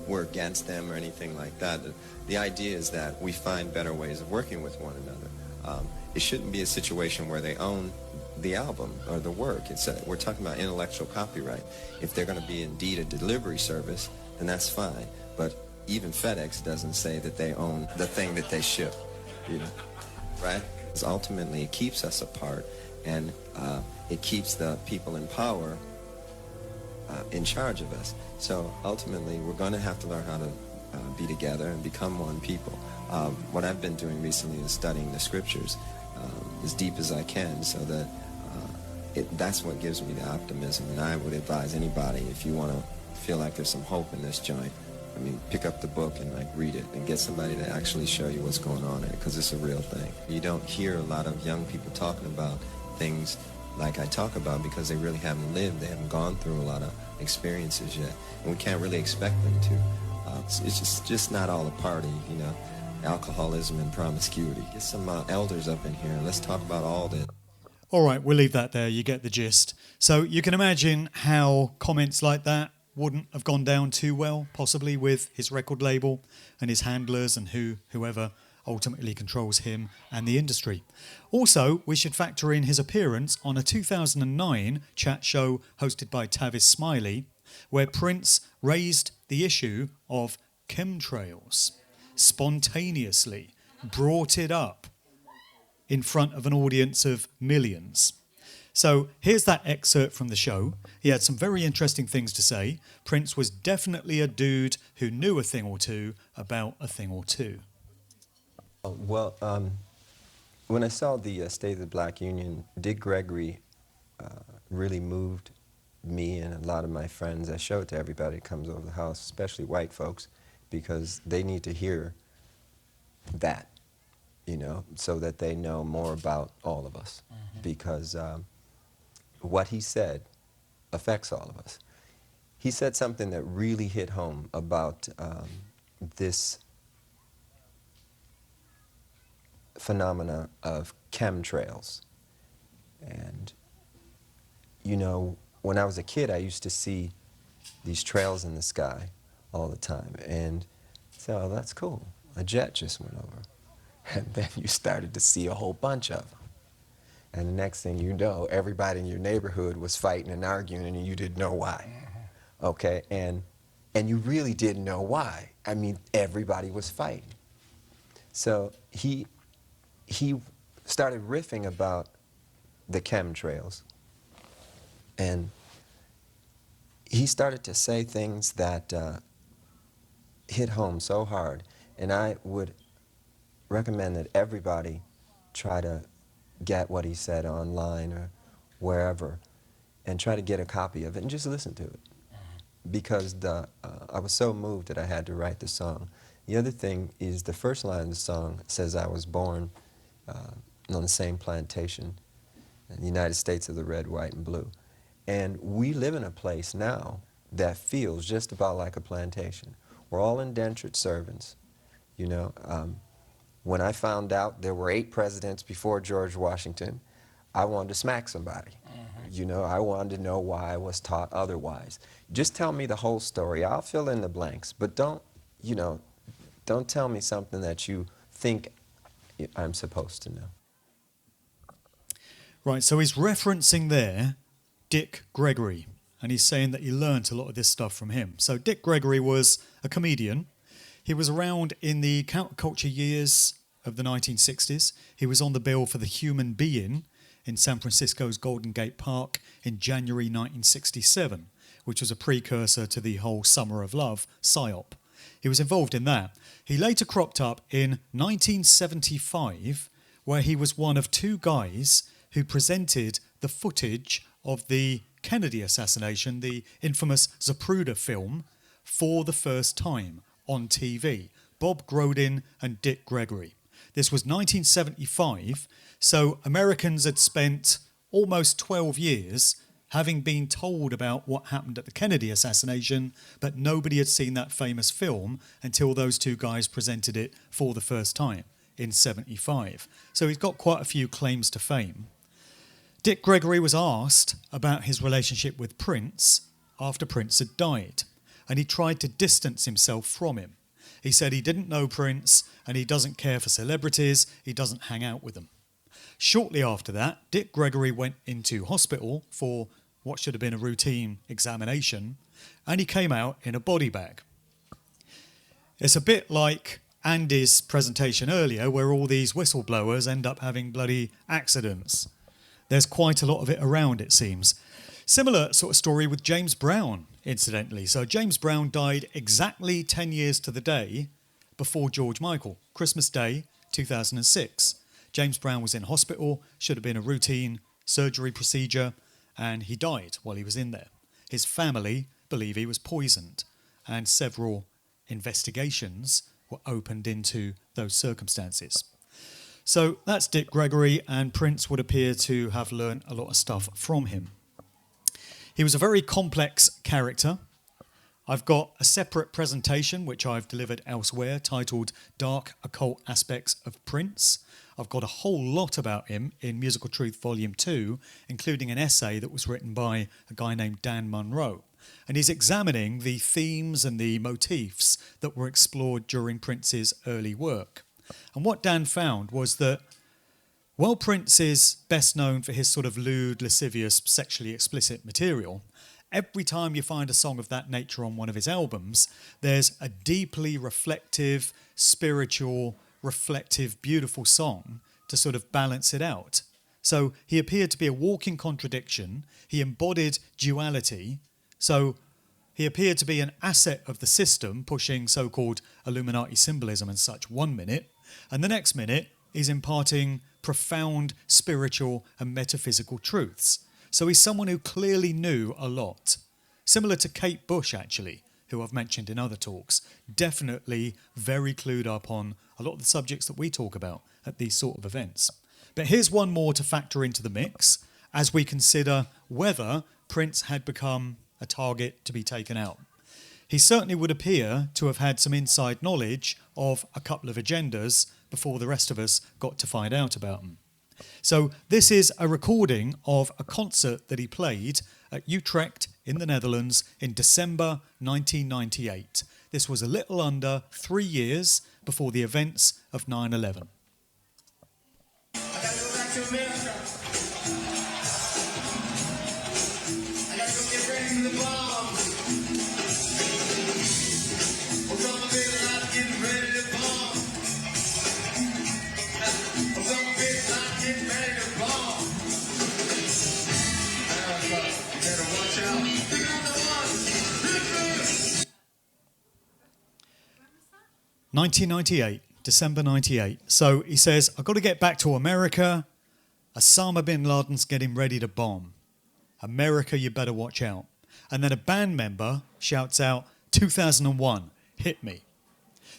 we're against them or anything like that. The idea is that we find better ways of working with one another. It shouldn't be a situation where they own the album or the work. We're talking about intellectual copyright. If they're going to be indeed a delivery service, then that's fine. But even FedEx doesn't say that they own the thing that they ship, right? Because ultimately it keeps us apart, and it keeps the people in power in charge of us. So ultimately we're going to have to learn how to be together and become one people. What I've been doing recently is studying the scriptures as deep as I can, so that that's what gives me the optimism. And I would advise anybody, if you want to feel like there's some hope in this joint, pick up the book and read it and get somebody to actually show you what's going on in it, because it's a real thing. You don't hear a lot of young people talking about things like I talk about, because they really haven't lived. They haven't gone through a lot of experiences yet, and we can't really expect them to. It's just not all a party, alcoholism and promiscuity. Get some elders up in here and let's talk about all that. All right, we'll leave that there. You get the gist. So you can imagine how comments like that wouldn't have gone down too well, possibly with his record label and his handlers and whoever ultimately controls him and the industry. Also, we should factor in his appearance on a 2009 chat show hosted by Tavis Smiley, where Prince raised the issue of chemtrails, spontaneously brought it up in front of an audience of millions. So here's that excerpt from the show. He had some very interesting things to say. Prince was definitely a dude who knew a thing or two about a thing or two. Well, when I saw the State of the Black Union, Dick Gregory really moved me and a lot of my friends. I show it to everybody that comes over the house, especially white folks, because they need to hear that, so that they know more about all of us. Mm-hmm. Because what he said affects all of us. He said something that really hit home about this phenomena of chemtrails. And, when I was a kid, I used to see these trails in the sky all the time. And so, oh, that's cool. A jet just went over. And then you started to see a whole bunch of them. And the next thing you know, everybody in your neighborhood was fighting and arguing, and you didn't know why. Okay? And you really didn't know why. Everybody was fighting. So he started riffing about the chemtrails. And he started to say things that hit home so hard. And I would recommend that everybody try to get what he said online or wherever and try to get a copy of it and just listen to it. Because I was so moved that I had to write the song. The other thing is the first line of the song says, I was born on the same plantation in the United States of the red, white, and blue. And we live in a place now that feels just about like a plantation. We're all indentured servants, When I found out there were 8 presidents before George Washington, I wanted to smack somebody. Mm-hmm. I wanted to know why I was taught otherwise. Just tell me the whole story. I'll fill in the blanks, but don't you know, don't tell me something that you think I'm supposed to know. Right, so he's referencing there Dick Gregory, and he's saying that he learnt a lot of this stuff from him. So Dick Gregory was a comedian. He was around in the counterculture years of the 1960s. He was on the bill for The Human Being in San Francisco's Golden Gate Park in January 1967, which was a precursor to the whole Summer of Love psyop. He was involved in that. He later cropped up in 1975, where he was one of two guys who presented the footage of the Kennedy assassination, the infamous Zapruder film, for the first time on TV. Bob Grodin and Dick Gregory. This was 1975, so Americans had spent almost 12 years having been told about what happened at the Kennedy assassination, but nobody had seen that famous film until those two guys presented it for the first time in 75. So he's got quite a few claims to fame. Dick Gregory was asked about his relationship with Prince after Prince had died, and he tried to distance himself from him. He said he didn't know Prince and he doesn't care for celebrities, he doesn't hang out with them. Shortly after that, Dick Gregory went into hospital for what should have been a routine examination, and he came out in a body bag. It's a bit like Andy's presentation earlier, where all these whistleblowers end up having bloody accidents. There's quite a lot of it around, it seems. Similar sort of story with James Brown, incidentally. So James Brown died exactly 10 years to the day before George Michael, Christmas Day 2006. James Brown was in hospital, should have been a routine surgery procedure, and he died while he was in there. His family believe he was poisoned, and several investigations were opened into those circumstances. So that's Dick Gregory, and Prince would appear to have learnt a lot of stuff from him. He was a very complex character. I've got a separate presentation which I've delivered elsewhere titled Dark Occult Aspects of Prince. I've got a whole lot about him in Musical Truth Volume 2, including an essay that was written by a guy named Dan Munro. And he's examining the themes and the motifs that were explored during Prince's early work. And what Dan found was that while Prince is best known for his sort of lewd, lascivious, sexually explicit material, every time you find a song of that nature on one of his albums, there's a deeply reflective, spiritual, reflective, beautiful song to sort of balance it out. So he appeared to be a walking contradiction. He embodied duality. So he appeared to be an asset of the system, pushing so-called Illuminati symbolism and such 1 minute, and the next minute he's imparting profound spiritual and metaphysical truths. So he's someone who clearly knew a lot. Similar to Kate Bush, actually, who I've mentioned in other talks. Definitely very clued up on a lot of the subjects that we talk about at these sort of events. But here's one more to factor into the mix as we consider whether Prince had become a target to be taken out. He certainly would appear to have had some inside knowledge of a couple of agendas before the rest of us got to find out about them. So this is a recording of a concert that he played at Utrecht in the Netherlands in December 1998. This was a little under 3 years before the events of 9/11. I gotta go back to America. I gotta go get ready for the bomb. Osama bin Laden getting ready to bomb. Osama bin Laden getting ready to bomb. Better watch out. Look out the one. 1998, December 98. So he says, I've got to get back to America. Osama bin Laden's getting ready to bomb. America, you better watch out. And then a band member shouts out, 2001, hit me.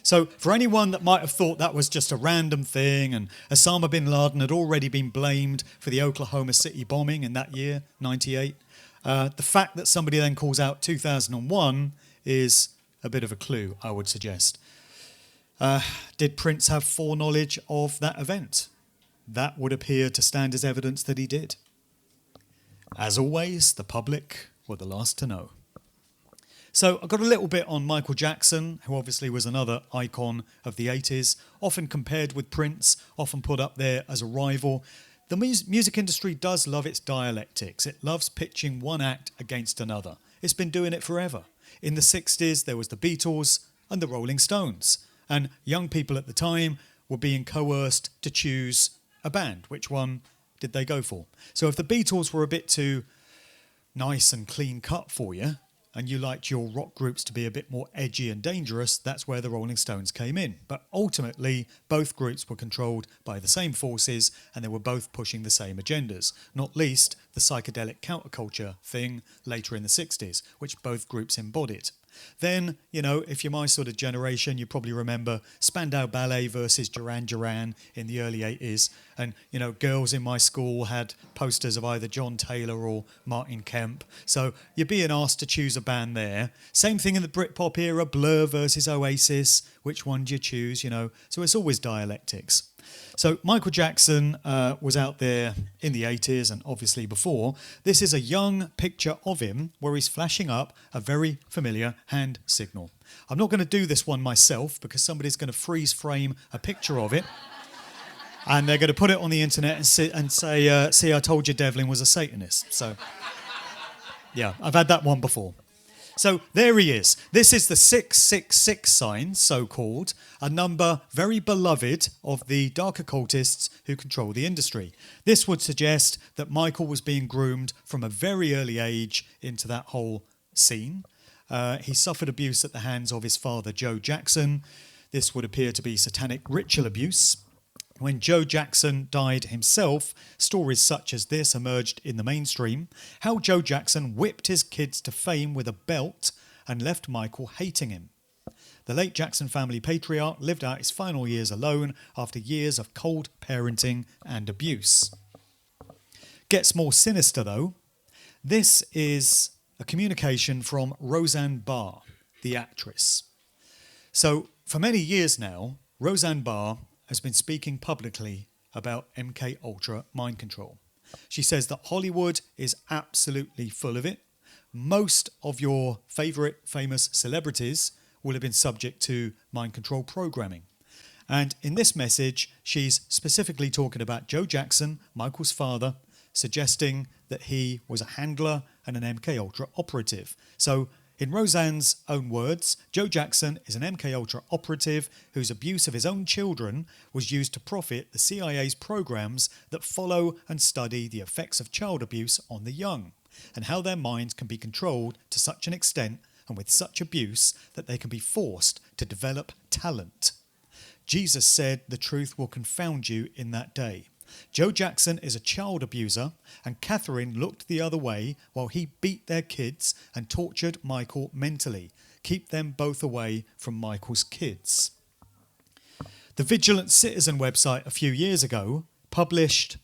So for anyone that might have thought that was just a random thing and Osama bin Laden had already been blamed for the Oklahoma City bombing in that year, 98, the fact that somebody then calls out 2001 is a bit of a clue, I would suggest. Did Prince have foreknowledge of that event? That would appear to stand as evidence that he did. As always, the public were the last to know. So I got a little bit on Michael Jackson, who obviously was another icon of the 80s, often compared with Prince, often put up there as a rival. The music industry does love its dialectics. It loves pitching one act against another. It's been doing it forever. In the 60s, there was the Beatles and the Rolling Stones. And young people at the time were being coerced to choose a band. Which one did they go for? So if the Beatles were a bit too nice and clean cut for you, and you liked your rock groups to be a bit more edgy and dangerous, that's where the Rolling Stones came in. But ultimately, both groups were controlled by the same forces, and they were both pushing the same agendas, not least the psychedelic counterculture thing later in the 60s, which both groups embodied. Then, you know, if you're my sort of generation, you probably remember Spandau Ballet versus Duran Duran in the early 80s. And, you know, girls in my school had posters of either John Taylor or Martin Kemp. So you're being asked to choose a band there. Same thing in the Britpop era, Blur versus Oasis. Which one do you choose, you know? So it's always dialectics. So Michael Jackson was out there in the 80s and obviously before. This is a young picture of him where he's flashing up a very familiar hand signal. I'm not going to do this one myself because somebody's going to freeze frame a picture of it. And they're going to put it on the internet and say, see, I told you Devlin was a Satanist. So, yeah, I've had that one before. So there he is. This is the 666 sign, so-called, a number very beloved of the dark occultists who control the industry. This would suggest that Michael was being groomed from a very early age into that whole scene. He suffered abuse at the hands of his father, Joe Jackson. This would appear to be satanic ritual abuse. When Joe Jackson died himself, stories such as this emerged in the mainstream. How Joe Jackson whipped his kids to fame with a belt and left Michael hating him. The late Jackson family patriarch lived out his final years alone after years of cold parenting and abuse. Gets more sinister though. This is a communication from Roseanne Barr, the actress. So for many years now, Roseanne Barr has been speaking publicly about MK Ultra mind control. She says that Hollywood is absolutely full of it. Most of your favourite famous celebrities will have been subject to mind control programming. And in this message, she's specifically talking about Joe Jackson, Michael's father, suggesting that he was a handler and an MK Ultra operative. So in Roseanne's own words, Joe Jackson is an MK Ultra operative whose abuse of his own children was used to profit the CIA's programs that follow and study the effects of child abuse on the young, and how their minds can be controlled to such an extent and with such abuse that they can be forced to develop talent. Jesus said, "The truth will confound you in that day." Joe Jackson is a child abuser, and Catherine looked the other way while he beat their kids and tortured Michael mentally. Keep them both away from Michael's kids. The Vigilant Citizen website a few years ago published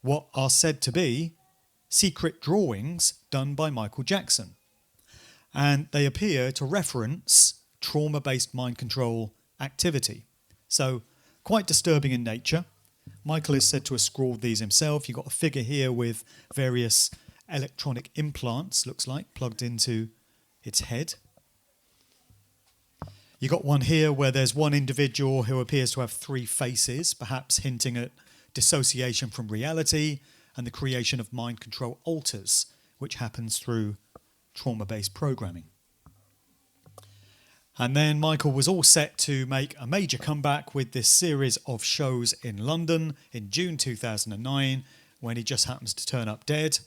what are said to be secret drawings done by Michael Jackson. And they appear to reference trauma-based mind control activity. So quite disturbing in nature. Michael is said to have scrawled these himself. You've got a figure here with various electronic implants, looks like, plugged into its head. You've got one here where there's one individual who appears to have three faces, perhaps hinting at dissociation from reality and the creation of mind control alters, which happens through trauma-based programming. And then Michael was all set to make a major comeback with this series of shows in London in June 2009, when he just happens to turn up dead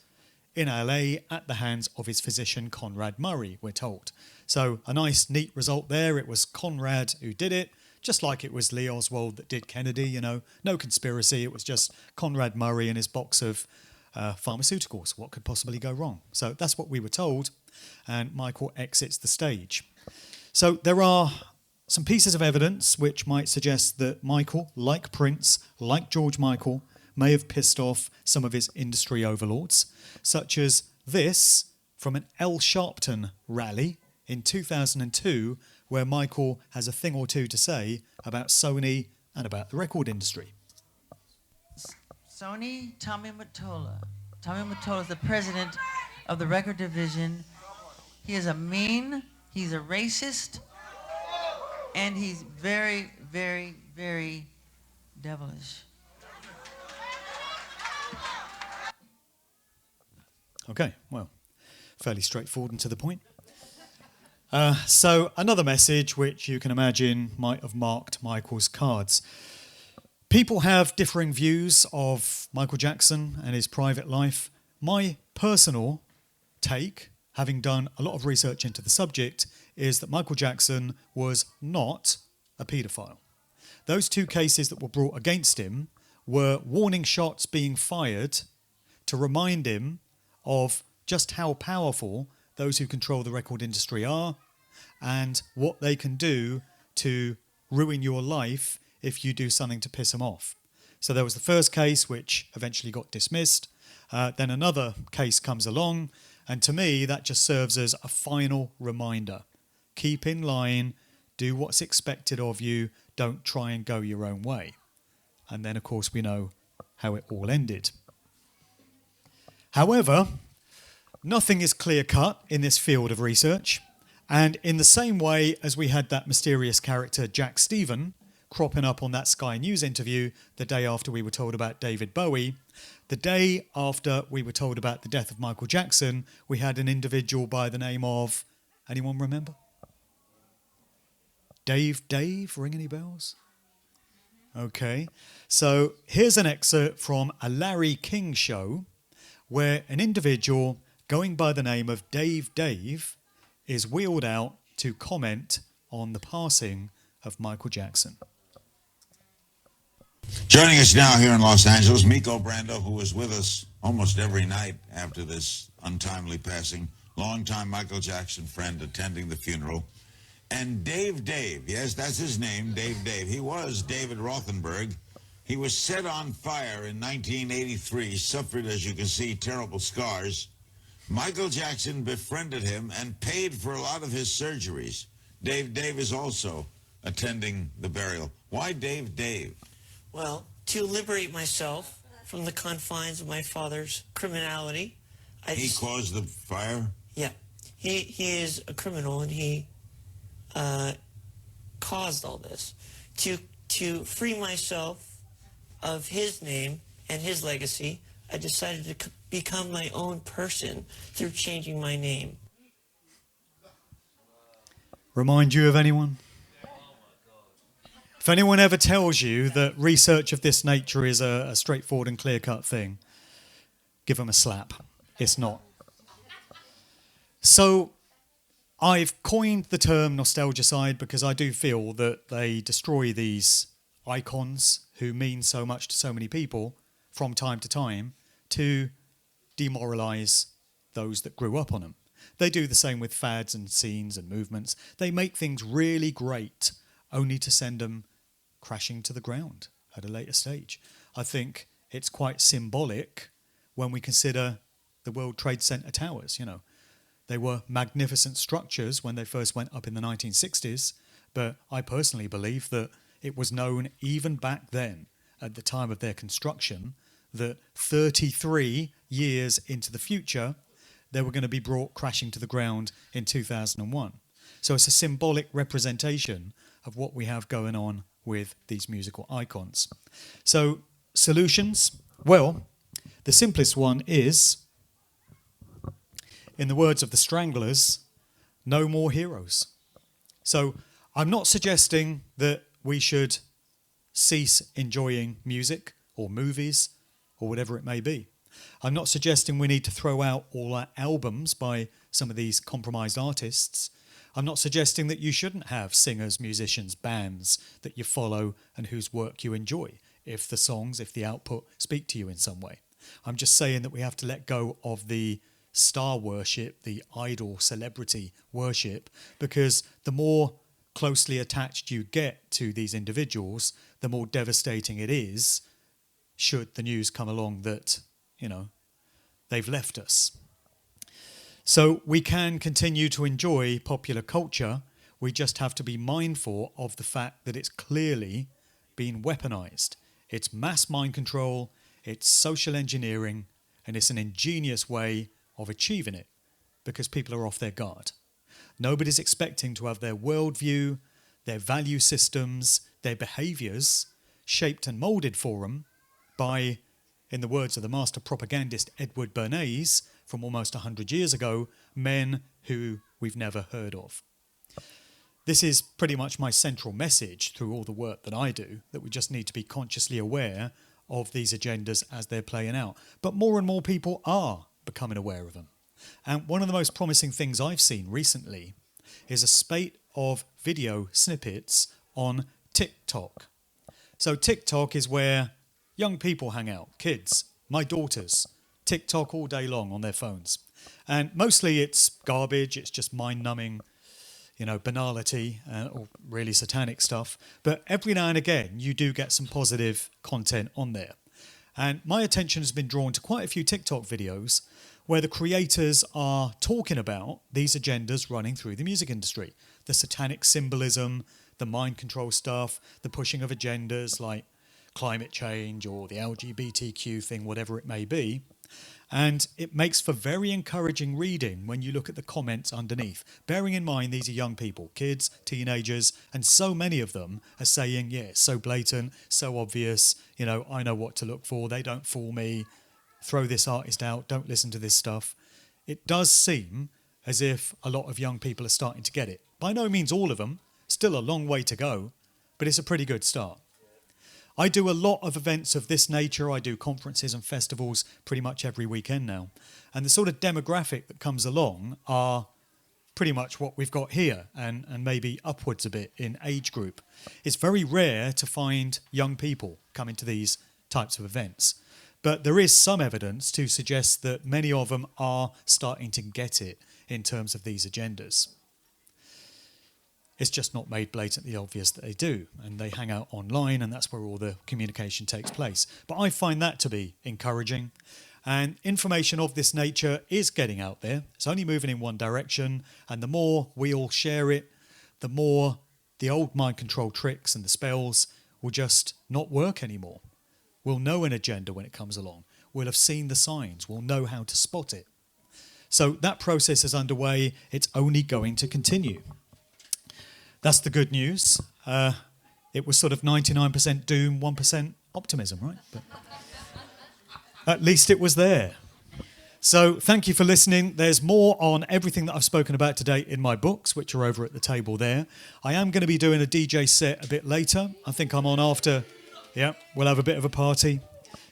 in LA at the hands of his physician Conrad Murray, we're told. So a nice, neat result there. It was Conrad who did it, just like it was Lee Oswald that did Kennedy, you know. No conspiracy, it was just Conrad Murray and his box of pharmaceuticals. What could possibly go wrong? So that's what we were told, and Michael exits the stage. So there are some pieces of evidence which might suggest that Michael, like Prince, like George Michael, may have pissed off some of his industry overlords, such as this from an L. Sharpton rally in 2002, where Michael has a thing or two to say about Sony and about the record industry. Sony, Tommy Mottola. Tommy Mottola is the president of the record division. He is a mean, he's a racist, and he's very, very, very devilish. Okay, well, fairly straightforward and to the point. So another message which you can imagine might have marked Michael's cards. People have differing views of Michael Jackson and his private life. My personal take, having done a lot of research into the subject, is that Michael Jackson was not a paedophile. Those two cases that were brought against him were warning shots being fired to remind him of just how powerful those who control the record industry are and what they can do to ruin your life if you do something to piss them off. So there was the first case, which eventually got dismissed. Then another case comes along, and to me that just serves as a final reminder. Keep in line, do what's expected of you, don't try and go your own way. And then of course we know how it all ended. However, nothing is clear-cut in this field of research, and in the same way as we had that mysterious character Jack Stephen cropping up on that Sky News interview the day after we were told about David Bowie, the day after we were told about the death of Michael Jackson, we had an individual by the name of, anyone remember? Dave, ring any bells? Okay, so here's an excerpt from a Larry King show where an individual going by the name of Dave is wheeled out to comment on the passing of Michael Jackson. Joining us now here in Los Angeles, Miko Brando, who was with us almost every night after this untimely passing, longtime Michael Jackson friend attending the funeral, and Dave, yes, that's his name, Dave. He was David Rothenberg. He was set on fire in 1983, suffered, as you can see, terrible scars. Michael Jackson befriended him and paid for a lot of his surgeries. Dave is also attending the burial. Why Dave? Well, to liberate myself from the confines of my father's criminality. He caused the fire? Yeah. He is a criminal, and he caused all this. To free myself of his name and his legacy, I decided to become my own person through changing my name. Remind you of anyone? If anyone ever tells you that research of this nature is a straightforward and clear-cut thing, give them a slap. It's not. So I've coined the term Nostalgicide because I do feel that they destroy these icons who mean so much to so many people from time to time to demoralise those that grew up on them. They do the same with fads and scenes and movements. They make things really great only to send them crashing to the ground at a later stage. I think it's quite symbolic when we consider the World Trade Center towers. You know, they were magnificent structures when they first went up in the 1960s, but I personally believe that it was known even back then, at the time of their construction, that 33 years into the future, they were going to be brought crashing to the ground in 2001. So it's a symbolic representation of what we have going on with these musical icons. So solutions? Well, the simplest one is, in the words of the Stranglers, no more heroes. So I'm not suggesting that we should cease enjoying music or movies or whatever it may be. I'm not suggesting we need to throw out all our albums by some of these compromised artists. I'm not suggesting that you shouldn't have singers, musicians, bands that you follow and whose work you enjoy, if the output speak to you in some way. I'm just saying that we have to let go of the star worship, the idol celebrity worship, because the more closely attached you get to these individuals, the more devastating it is should the news come along that, you know, they've left us. So we can continue to enjoy popular culture. We just have to be mindful of the fact that it's clearly been weaponized. It's mass mind control, it's social engineering, and it's an ingenious way of achieving it. because people are off their guard. Nobody's expecting to have their worldview, their value systems, their behaviours shaped and moulded for them by, in the words of the master propagandist Edward Bernays from almost 100 years ago, men who we've never heard of. This is pretty much my central message through all the work that I do, that we just need to be consciously aware of these agendas as they're playing out. But more and more people are becoming aware of them. And one of the most promising things I've seen recently is a spate of video snippets on TikTok. So TikTok is where young people hang out, kids, my daughters, TikTok all day long on their phones. And mostly it's garbage, it's just mind-numbing, banality or really satanic stuff. But every now and again, you do get some positive content on there. And my attention has been drawn to quite a few TikTok videos where the creators are talking about these agendas running through the music industry. The satanic symbolism, the mind control stuff, the pushing of agendas like climate change or the LGBTQ thing, whatever it may be. And it makes for very encouraging reading when you look at the comments underneath. Bearing in mind these are young people, kids, teenagers, and so many of them are saying, yeah, it's so blatant, so obvious, I know what to look for, they don't fool me, throw this artist out, don't listen to this stuff. It does seem as if a lot of young people are starting to get it. By no means all of them, still a long way to go, but it's a pretty good start. I do a lot of events of this nature. I do conferences and festivals pretty much every weekend now. And the sort of demographic that comes along are pretty much what we've got here and maybe upwards a bit in age group. It's very rare to find young people coming to these types of events. But there is some evidence to suggest that many of them are starting to get it in terms of these agendas. It's just not made blatantly obvious that they do, and they hang out online, and that's where all the communication takes place. But I find that to be encouraging, and information of this nature is getting out there. It's only moving in one direction, and the more we all share it, the more the old mind control tricks and the spells will just not work anymore. We'll know an agenda when it comes along. We'll have seen the signs. We'll know how to spot it. So that process is underway. It's only going to continue. That's the good news. It was sort of 99% doom, 1% optimism, right? But at least it was there. So thank you for listening. There's more on everything that I've spoken about today in my books, which are over at the table there. I am going to be doing a DJ set a bit later. I think I'm on after. Yeah, we'll have a bit of a party.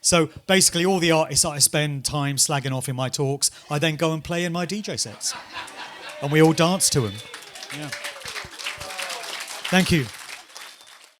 So basically all the artists that I spend time slagging off in my talks, I then go and play in my DJ sets. And we all dance to them. Yeah. Thank you.